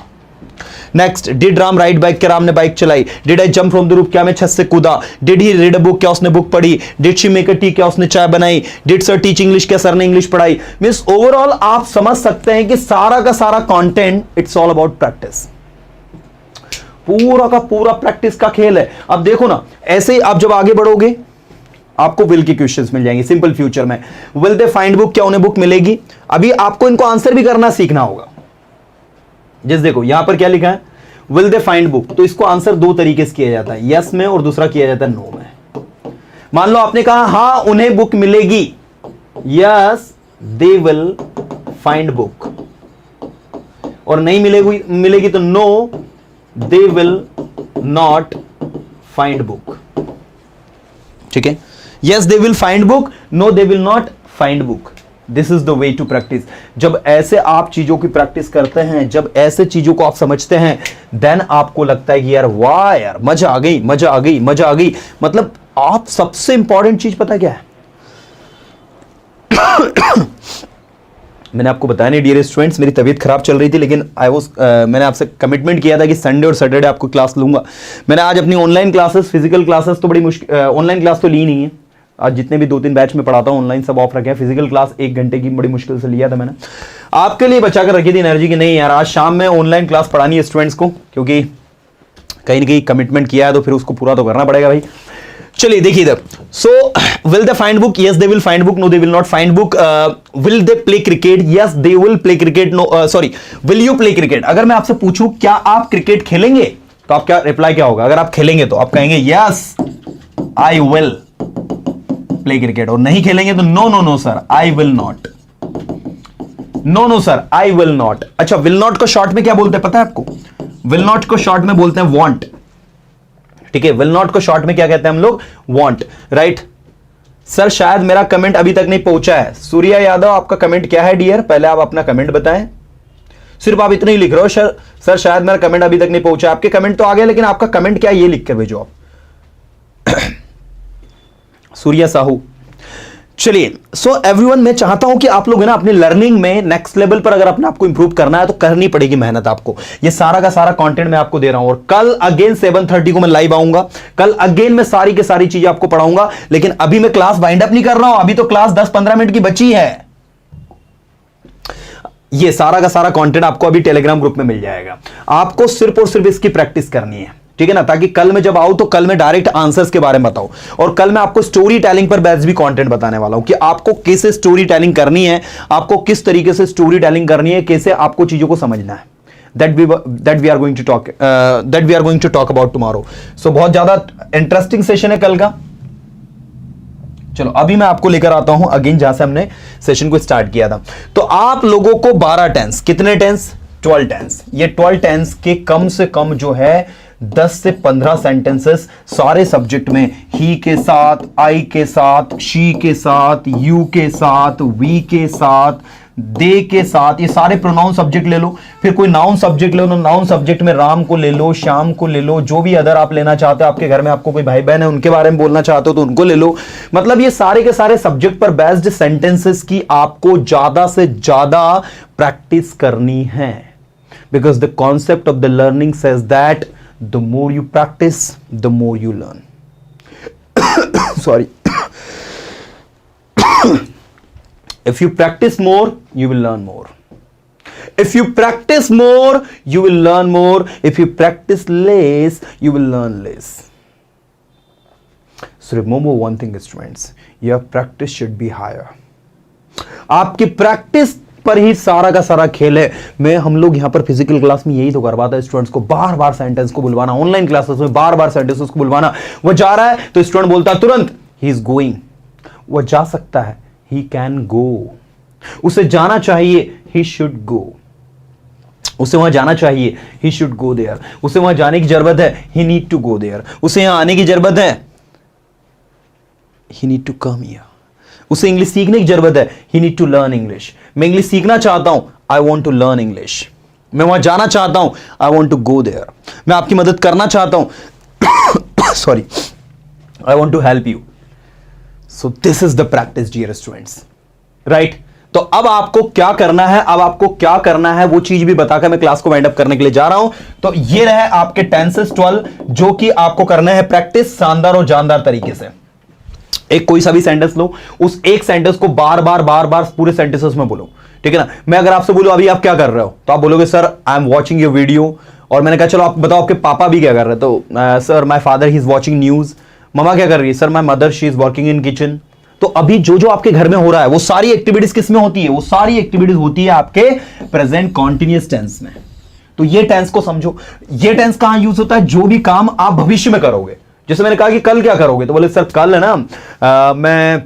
Next, did Ram ride bike, क्या राम ने बाइक चलाई। Did I jump from the roof, क्या मैं छत से कूदा। Did he read a book, क्या उसने बुक पढ़ी। Did she make a T, क्या उसने चाय बनाई। डिड सर टीच इंग्लिश, क्या सर ने इंग्लिश पढ़ाई। मींस ओवरऑल आप समझ सकते हैं कि सारा का सारा content it's all about practice, पूरा का पूरा प्रैक्टिस का खेल है। अब देखो ना, ऐसे ही आप जब आगे बढ़ोगे आपको विल के क्वेश्चंस मिल जाएंगे सिंपल फ्यूचर में। विल दे फाइंड बुक, क्या उन्हें बुक मिलेगी। अभी आपको इनको आंसर भी करना सीखना होगा। जैसे देखो यहां पर क्या लिखा है, विल दे फाइंड बुक, तो इसको आंसर दो तरीके से किया जाता है, यस में और दूसरा किया जाता है नो में। मान लो आपने कहा हां उन्हें बुक मिलेगी, yes they will find book, और नहीं मिलेगी तो no they will not find book. ठीक है, yes they will find book, no they will not find book. This is the way to practice. जब ऐसे आप चीजों की प्रैक्टिस करते हैं, जब ऐसे चीजों को आप समझते हैं, देन आपको लगता है कि यार वाह यार मजा आ गई, मजा आ गई, मजा आ गई। मतलब आप सबसे इंपॉर्टेंट चीज पता क्या है मैंने आपको बताया नहीं डियर स्टूडेंट्स, मेरी तबीयत खराब चल रही थी, लेकिन मैंने आपसे कमिटमेंट किया था कि संडे और सैटरडे आपको क्लास लूंगा। मैंने आज अपनी ऑनलाइन क्लासेस, फिजिकल क्लासेस तो बड़ी मुश्किल, ऑनलाइन क्लास तो ली नहीं है आज। जितने भी 2-3 बैच में पढ़ाता हूं ऑनलाइन सब ऑफ रखे हैं। फिजिकल क्लास 1 घंटे की बड़ी मुश्किल से लिया था मैंने, आपके लिए बचा कर रखी थी एनर्जी की नहीं यार आज शाम में ऑनलाइन क्लास पढ़ानी है स्टूडेंट्स को, क्योंकि कहीं ना कहीं कमिटमेंट किया है तो फिर उसको पूरा तो करना पड़ेगा भाई। चलिए देखिए इधर, so will they find book, yes they will find book, no they will not find book. Will they play cricket, yes they will play cricket, no sorry will you play cricket. अगर मैं आपसे पूछूं क्या आप क्रिकेट खेलेंगे, तो आप क्या रिप्लाई क्या होगा। अगर आप खेलेंगे तो आप कहेंगे yes I will play cricket, और नहीं खेलेंगे तो no no no sir I will not, no no sir I will not. अच्छा, विल नॉट को शॉर्ट में क्या बोलते हैं पता है आपको, विल नॉट को शॉर्ट में बोलते हैं वांट। ठीक है, विल नॉट को शॉर्ट में क्या कहते हैं हम लोग, वांट, राइट। सर शायद मेरा कमेंट अभी तक नहीं पहुंचा है। सूर्या यादव आपका कमेंट क्या है डियर, पहले आप अपना कमेंट बताएं। सिर्फ आप इतना ही लिख रहे हो सर शायद मेरा कमेंट अभी तक नहीं पहुंचा। आपके कमेंट तो आ गए, लेकिन आपका कमेंट क्या है ये लिख कर भेजो आप सूर्या साहू। चलिए, सो एवरीवन, मैं चाहता हूं कि आप लोग है ना अपनी लर्निंग में नेक्स्ट लेवल पर अगर अपने आपको इंप्रूव करना है तो करनी पड़ेगी मेहनत आपको। ये सारा का सारा कंटेंट मैं आपको दे रहा हूं, और कल अगेन 7:30 को मैं लाइव आऊंगा। कल अगेन मैं सारी की सारी चीजें आपको पढ़ाऊंगा, लेकिन अभी मैं क्लास वाइंड अप नहीं कर रहा हूं, अभी तो क्लास 10-15 मिनट की बची है। ये सारा का सारा कंटेंट आपको अभी टेलीग्राम ग्रुप में मिल जाएगा। आपको सिर्फ और सिर्फ इसकी प्रैक्टिस करनी है, ठीक है ना, ताकि कल मैं जब आऊं तो कल मैं डायरेक्ट आंसर्स के बारे में बताऊं। और कल मैं आपको स्टोरी टेलिंग पर बैच भी कंटेंट बताने वाला हूं कि आपको कैसे स्टोरी टेलिंग करनी है, आपको किस तरीके से स्टोरी टेलिंग करनी है, कैसे आपको चीजों को समझना है। that we are going to talk about tomorrow। So बहुत ज्यादा इंटरेस्टिंग सेशन है कल का। चलो अभी मैं आपको लेकर आता हूं अगेन जहां से हमने सेशन को स्टार्ट किया था। तो आप लोगों को 12 टेंस, कितने टेंस, 12 टेंस। ये 12 टेंस के कम से कम जो है 10 से 15 सेंटेंसेस सारे सब्जेक्ट में, ही के साथ, आई के साथ, शी के साथ, यू के साथ, वी के साथ, दे के साथ, ये सारे प्रोनाउन सब्जेक्ट ले लो। फिर कोई नाउन सब्जेक्ट ले लो, नाउन सब्जेक्ट में राम को ले लो, श्याम को ले लो, जो भी अदर आप लेना चाहते हो, आपके घर में आपको कोई भाई बहन है उनके बारे में बोलना चाहते हो तो उनको ले लो। मतलब ये सारे के सारे सब्जेक्ट पर बेस्ड सेंटेंसेस की आपको ज्यादा से ज्यादा प्रैक्टिस करनी है, because the concept of the learning says that the more you practice the more you learn। sorry if you practice more you will learn more, if you practice more you will learn more, if you practice less you will learn less। so remember one thing students, your practice should be higher। आपकी प्रैक्टिस पर ही सारा का सारा खेल है। मैं हम लोग यहां पर फिजिकल क्लास में यही तो करवाता है स्टूडेंट्स को, बार बार सेंटेंस को बुलवाना, ऑनलाइन क्लासेस में बार बार सेंटेंसेस को बुलवाना। वो जा रहा है तो स्टूडेंट बोलता है तुरंत ही इज गोइंग, वो जा सकता है, ही कैन गो, उसे जाना चाहिए, ही शुड गो, उसे वहां जाना चाहिए, ही शुड गो देयर, उसे वहां जाने की जरूरत है, he need to go there, उसे यहां आने की जरूरत है, he need to come here, उसे इंग्लिश सीखने की जरूरत है, he need to learn English. मैं इंग्लिश सीखना चाहता हूं, I want to learn English. मैं वहां जाना चाहता हूं, I want to go there. मैं आपकी मदद करना चाहता हूं, sorry, I want to help you. So this is the practice dear students, right. तो अब आपको क्या करना है, अब आपको क्या करना है वो चीज भी बताकर मैं क्लास को वाइंड अप करने के लिए जा रहा हूं। तो ये रहे आपके टेंसेस 12 जो कि आपको करना है प्रैक्टिस शानदार और जानदार तरीके से। एक कोई सा भी सेंटेंस लो, उस एक सेंटेंस को बार बार पूरे सेंटेंसेस में बोलो, ठीक है ना। मैं अगर आपसे बोलूं अभी आप क्या कर रहे हो, तो आप बोलोगे sir I am watching your video. और मैंने कहा चलो आप बताओ आपके पापा भी क्या कर रहे हैं, तो sir my father he is watching news. Mama क्या कर रही है, sir my mother she is working in kitchen. तो अभी जो जो आपके घर में हो रहा है वो सारी एक्टिविटीज किस में होती है, वो सारी एक्टिविटीज होती है आपके प्रेजेंट कॉन्टिन्यूअस टेंस में। तो ये टेंस को समझो। ये टेंस कहां यूज होता है, जो भी काम आप भविष्य में करोगे। जैसे मैंने कहा कि कल क्या करोगे, तो बोले सर कल है ना मैं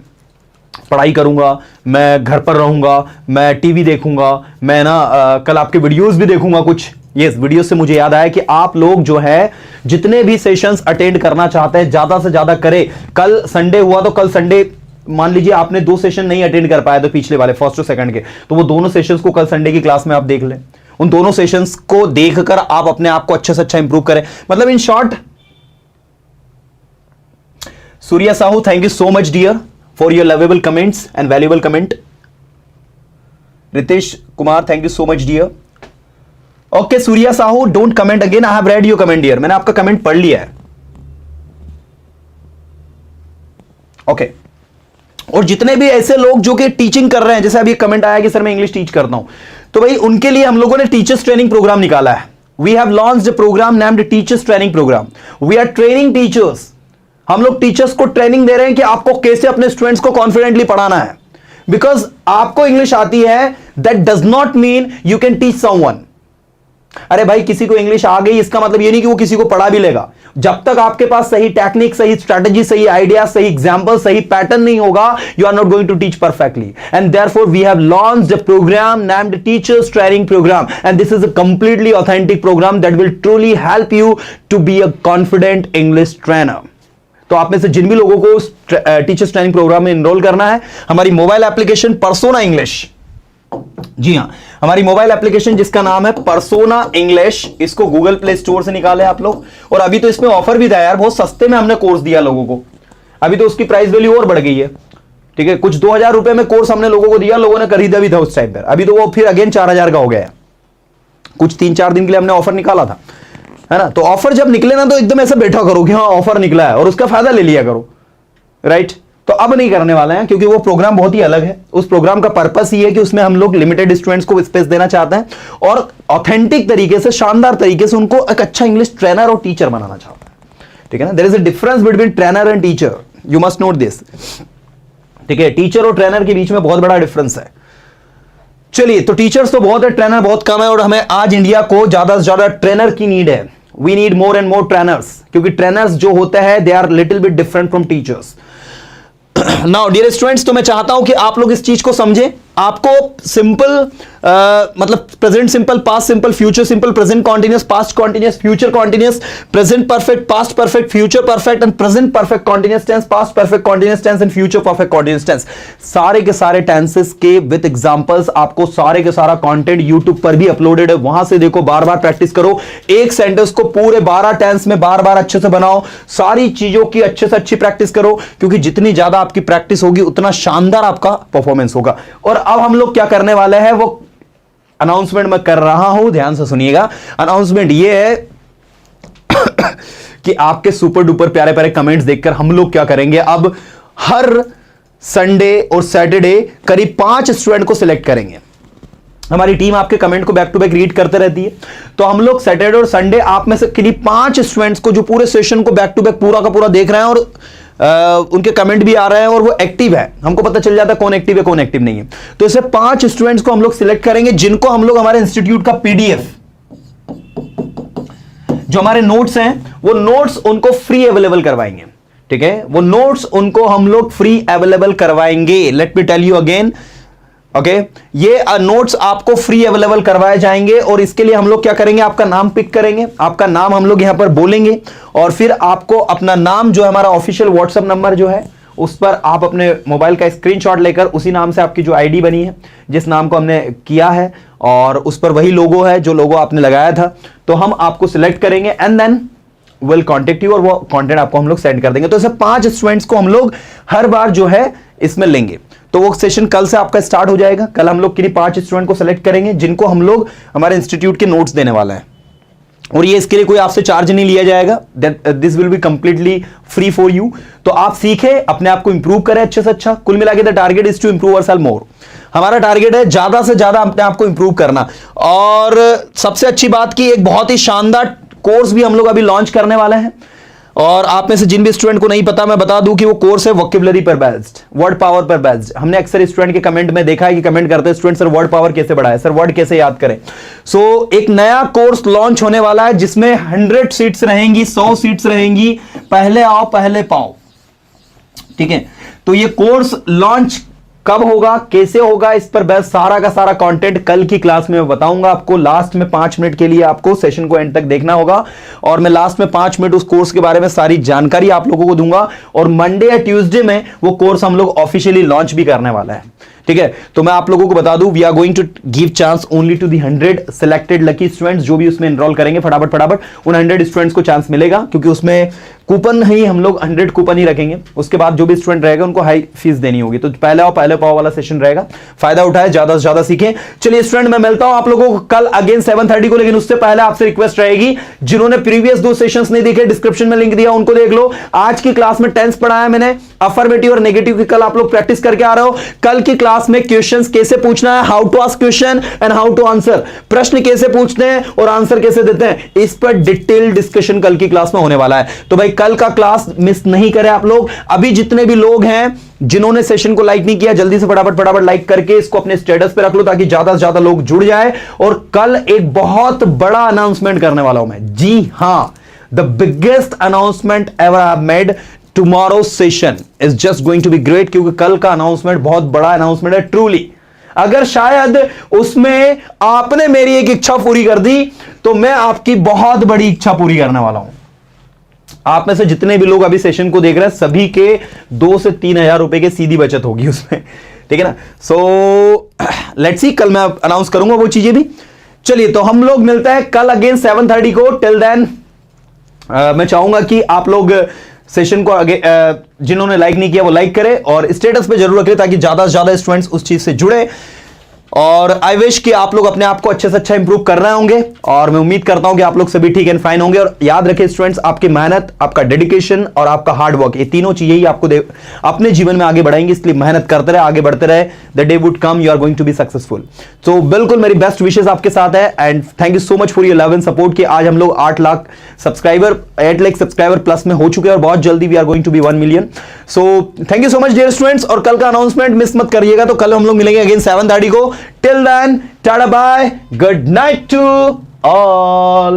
पढ़ाई करूंगा, मैं घर पर रहूंगा, मैं टीवी देखूंगा, मैं ना कल आपके वीडियोस भी देखूंगा कुछ। यस, वीडियो से मुझे याद आया कि आप लोग जो है जितने भी सेशंस अटेंड करना चाहते हैं ज्यादा से ज्यादा करें। कल संडे हुआ तो कल संडे मान लीजिए आपने 2 सेशन नहीं अटेंड कर पाया तो पिछले वाले फर्स्ट और सेकंड के, तो वो दोनों सेशंस को कल संडे की क्लास में आप देख लें। उन दोनों सेशंस को देखकर आप अपने आप को अच्छे से अच्छा इंप्रूव करें। मतलब in short, Surya Sahu, thank you so much dear for your lovable comments and valuable comment. Ritesh Kumar, thank you so much dear. Okay Surya Sahu, don't comment again, I have read your comment dear. मैंने आपका कमेंट पढ़ लिया है। ओके और जितने भी ऐसे लोग जो कि टीचिंग कर रहे हैं, जैसे अभी कमेंट आया कि सर मैं इंग्लिश टीच करता हूं, तो भाई उनके लिए हम लोगों ने टीचर्स ट्रेनिंग प्रोग्राम निकाला है। We have launched a program named teachers training program. We are training teachers. हम लोग टीचर्स को ट्रेनिंग दे रहे हैं कि आपको कैसे अपने स्टूडेंट्स को कॉन्फिडेंटली पढ़ाना है। बिकॉज आपको इंग्लिश आती है that does not mean you can teach someone. अरे भाई किसी को इंग्लिश आ गई इसका मतलब ये नहीं कि वो किसी को पढ़ा भी लेगा। जब तक आपके पास सही टेक्निक, सही स्ट्रेटजी, सही आइडिया, सही एग्जांपल, सही पैटर्न नहीं होगा, you are not going to teach perfectly. And therefore we have launched a program named teachers training program, and this is a completely authentic program that will truly help you to be a confident English trainer. तो आप में से जिन भी लोगों को टीचर्स ट्रेनिंग प्रोग्राम में एनरोल करना है, हमारी मोबाइल एप्लीकेशन परसोना इंग्लिश, जी हां, हमारी मोबाइल एप्लीकेशन जिसका नाम है परसोना इंग्लिश, इसको गूगल प्ले स्टोर से निकाले आप लोग। और अभी तो इसमें ऑफर भी था यार, बहुत सस्ते में हमने कोर्स दिया लोगों को। अभी तो उसकी प्राइस वैल्यू और बढ़ गई है, ठीक है। कुछ 2000 रुपए में कोर्स हमने लोगों को दिया, लोगों ने खरीदा भी था उस टाइम पर। अभी तो वो फिर अगेन 4000 का हो गया है। कुछ 3-4 दिन के लिए हमने ऑफर निकाला था, है ना। तो ऑफर जब निकले ना तो एकदम ऐसा बैठा करो कि हाँ ऑफर निकला है और उसका फायदा ले लिया करो, राइट। तो अब नहीं करने वाले हैं क्योंकि वो प्रोग्राम बहुत ही अलग है। उस प्रोग्राम का पर्पस ये है कि उसमें हम लोग लिमिटेड स्टूडेंट्स को स्पेस देना चाहते हैं और ऑथेंटिक तरीके से, शानदार तरीके से उनको एक अच्छा इंग्लिश ट्रेनर और टीचर बनाना चाहते हैं, ठीक है ना। There is a difference between trainer and teacher, you must note this, ठीक है। टीचर और ट्रेनर के बीच में बहुत बड़ा डिफरेंस है। चलिए, तो टीचर्स तो बहुत है, ट्रेनर बहुत कम है और हमें आज इंडिया को ज्यादा से ज्यादा ट्रेनर की नीड है। We need more and more trainers, क्योंकि ट्रेनर्स जो होते हैं they are little bit different from teachers. Now dear students, तो मैं चाहता हूं कि आप लोग इस चीज को समझें। आपको सिंपल मतलब present simple, past simple, future simple, present continuous, past continuous, future continuous, present perfect, past perfect, future perfect and present perfect continuous tense, past perfect continuous tense and future perfect continuous tense, सारे के सारे टेंसेस के विद एग्जांपल्स आपको सारे के सारा कंटेंट YouTube पर भी अपलोडेड है। वहां से देखो, बार बार प्रैक्टिस करो। एक सेंटेंस को पूरे 12 टेंस में बार बार अच्छे से बनाओ। सारी चीजों की अच्छे से अच्छी प्रैक्टिस करो, क्योंकि जितनी ज्यादा आपकी प्रैक्टिस होगी उतना शानदार आपका परफॉर्मेंस होगा। और अब हम लोग क्या करने वाले हैं वो अनाउंसमेंट मैं कर रहा हूं, ध्यान से सुनिएगा। अनाउंसमेंट ये है कि आपके सुपर डुपर प्यारे प्यारे कमेंट्स देखकर हम लोग क्या करेंगे, अब हर संडे और सैटरडे करीब 5 स्टूडेंट को सिलेक्ट करेंगे। हमारी टीम आपके कमेंट को बैक टू बैक रीड करते रहती है, तो हम लोग सैटरडे और संडे आप में से करीब 5 स्टूडेंट्स को जो पूरे सेशन को बैक टू बैक पूरा का पूरा देख रहे हैं और उनके कमेंट भी आ रहे हैं और वो एक्टिव है, हमको पता चल जाता है कौन एक्टिव है कौन एक्टिव नहीं है। तो ऐसे 5 स्टूडेंट्स को हम लोग सिलेक्ट करेंगे, जिनको हम लोग हमारे इंस्टीट्यूट का PDF, जो हमारे नोट्स हैं, वो नोट्स उनको फ्री अवेलेबल करवाएंगे, ठीक है। वो नोट्स उनको हम लोग फ्री अवेलेबल करवाएंगे। Let me tell you again, okay, ये नोट्स आपको फ्री अवेलेबल करवाए जाएंगे। और इसके लिए हम लोग क्या करेंगे, आपका नाम पिक करेंगे, आपका नाम हम लोग यहां पर बोलेंगे और फिर आपको अपना नाम जो है, हमारा ऑफिशियल व्हाट्सएप नंबर जो है उस पर आप अपने मोबाइल का स्क्रीनशॉट लेकर उसी नाम से आपकी जो आईडी बनी है, जिस नाम को हमने किया है, और उस पर वही लोगो है जो लोगो आपने लगाया था, तो हम आपको सिलेक्ट करेंगे and then will contact you और वो कंटेंट आपको हम लोग सेंड कर देंगे। तो ऐसे 5 स्टूडेंट्स को हम लोग हर बार जो है इसमें लेंगे। तो वो सेशन कल से आपका स्टार्ट हो जाएगा। कल हम लोग किन्हीं 5 स्टूडेंट को सेलेक्ट करेंगे जिनको हम लोग हमारे इंस्टीट्यूट के नोट्स देने वाला है, और ये इसके लिए कोई आपसे चार्ज नहीं लिया जाएगा। This will be completely free for you. तो आप सीखे, अपने आप को इंप्रूव करें अच्छे से अच्छा। कुल मिला के the target is to improve ourselves more. हमारा टारगेट है ज्यादा से ज्यादा अपने आप को इंप्रूव करना। और सबसे अच्छी बात की एक बहुत ही शानदार कोर्स भी हम लोग अभी लॉन्च करने वाले हैं, और आप में से जिन भी स्टूडेंट को नहीं पता मैं बता दूं कि वो कोर्स है वोकैबुलरी पर बेस्ड, वर्ड पावर पर बेस्ड। हमने अक्सर स्टूडेंट के कमेंट में देखा है कि कमेंट करते हैं स्टूडेंट सर वर्ड पावर कैसे बढ़ाए, सर वर्ड कैसे याद करें। सो एक नया कोर्स लॉन्च होने वाला है जिसमें 100 सीट्स रहेंगी, 100 सीट्स रहेंगी, पहले आओ पहले पाओ, ठीक है। तो ये कोर्स लॉन्च कब होगा, कैसे होगा, इस पर बेस्ट सारा का सारा कंटेंट कल की क्लास में मैं बताऊंगा आपको। लास्ट में 5 मिनट के लिए आपको सेशन को एंड तक देखना होगा, और मैं लास्ट में 5 मिनट उस कोर्स के बारे में सारी जानकारी आप लोगों को दूंगा। और मंडे या ट्यूसडे में वो कोर्स हम लोग ऑफिशियली लॉन्च भी करने वाला है, ठीक है। तो मैं आप लोगों को बता दूं, we are going to give chance only to the 100 selected lucky students जो भी उसमें एनरोल करेंगे। फटाफट उन 100 स्टूडेंट्स को चांस मिलेगा, क्योंकि उसमें कूपन ही हम लोग 100 कूपन ही रखेंगे। उसके बाद जो भी स्टूडेंट रहेगा उनको हाई फीस देनी होगी। तो पहले आओ पहले पाओ वाला सेशन रहेगा, फायदा उठाए, ज्यादा से ज्यादा सीखें। चलिए स्टूडेंट, मैं मिलता हूं आप लोगों को कल अगेन 7:30 को, लेकिन उससे पहले आपसे रिक्वेस्ट रहेगी, जिन्होंने प्रीवियस 2 सेशंस नहीं देखे, डिस्क्रिप्शन में लिंक दिया, उनको देख लो। आज की क्लास में टेंस पढ़ाया मैंने, अफर्मेटिव और नेगेटिव की कल आप लोग प्रैक्टिस करके आ रहे हो। कल की क्लास में क्वेश्चंस कैसे पूछना है, how to ask question and how to answer, प्रश्न कैसे पूछते हैं और आंसर कैसे देते हैं, इस पर डिटेल डिस्कशन कल की क्लास में होने वाला है। तो भाई कल का क्लास मिस नहीं करें आप लोग। अभी जितने भी लोग हैं जिन्होंने सेशन को लाइक नहीं किया, जल्दी से फटाफट लाइक करके इसको अपने स्टेटस पे रख लो, ताकि ज्यादा से ज्यादा लोग जुड़ जाए। और कल एक बहुत बड़ा अनाउंसमेंट करने वाला हूं मैं, जी हां, the biggest announcement ever I have made. Tomorrow session is just going to be great, क्योंकि कल का अनाउंसमेंट बहुत बड़ा अनाउंसमेंट है ट्रूली। अगर शायद उसमें आपने मेरी एक इच्छा पूरी कर दी, तो मैं आपकी बहुत बड़ी इच्छा पूरी करने वाला हूं। आप में से जितने भी लोग अभी सेशन को देख रहे हैं, सभी के 2 से 3 हजार रुपए की सीधी बचत होगी उसमें, ठीक है ना। सो लेट्स सी, कल मैं अनाउंस करूंगा वो चीजें भी। चलिए, तो हम लोग मिलते हैं कल अगेन 7:30 को। टिल देन मैं चाहूंगा कि आप लोग सेशन को आगे जिन्होंने लाइक नहीं किया वो लाइक करें, और स्टेटस पे जरूर रखें, ताकि ज्यादा से ज्यादा स्टूडेंट्स उस चीज से जुड़े। और आई विश कि आप लोग अपने आप को अच्छे से अच्छा इंप्रूव कर रहे होंगे, और मैं उम्मीद करता हूं कि आप लोग सभी ठीक एंड फाइन होंगे। और याद रखें स्टूडेंट्स, आपकी मेहनत, आपका डेडिकेशन और आपका हार्ड वर्क, ये तीनों चीजें ही आपको अपने जीवन में आगे बढ़ाएंगे। इसलिए मेहनत करते रहे, आगे बढ़ते रहे। The day would come, you are going to be successful. तो बिल्कुल मेरी बेस्ट विशेष आपके साथ है, and thank you so much for your love and support. कि आज हम लोग 8 लाख सब्सक्राइबर प्लस में हो चुके हैं, और बहुत जल्दी we are going to be 1 million. So thank you so much dear students, और कल का अनाउंसमेंट मिस मत करिएगा। तो कल हम लोग मिलेंगे अगेन 7:30 को। Till then, tada bye, good night to all.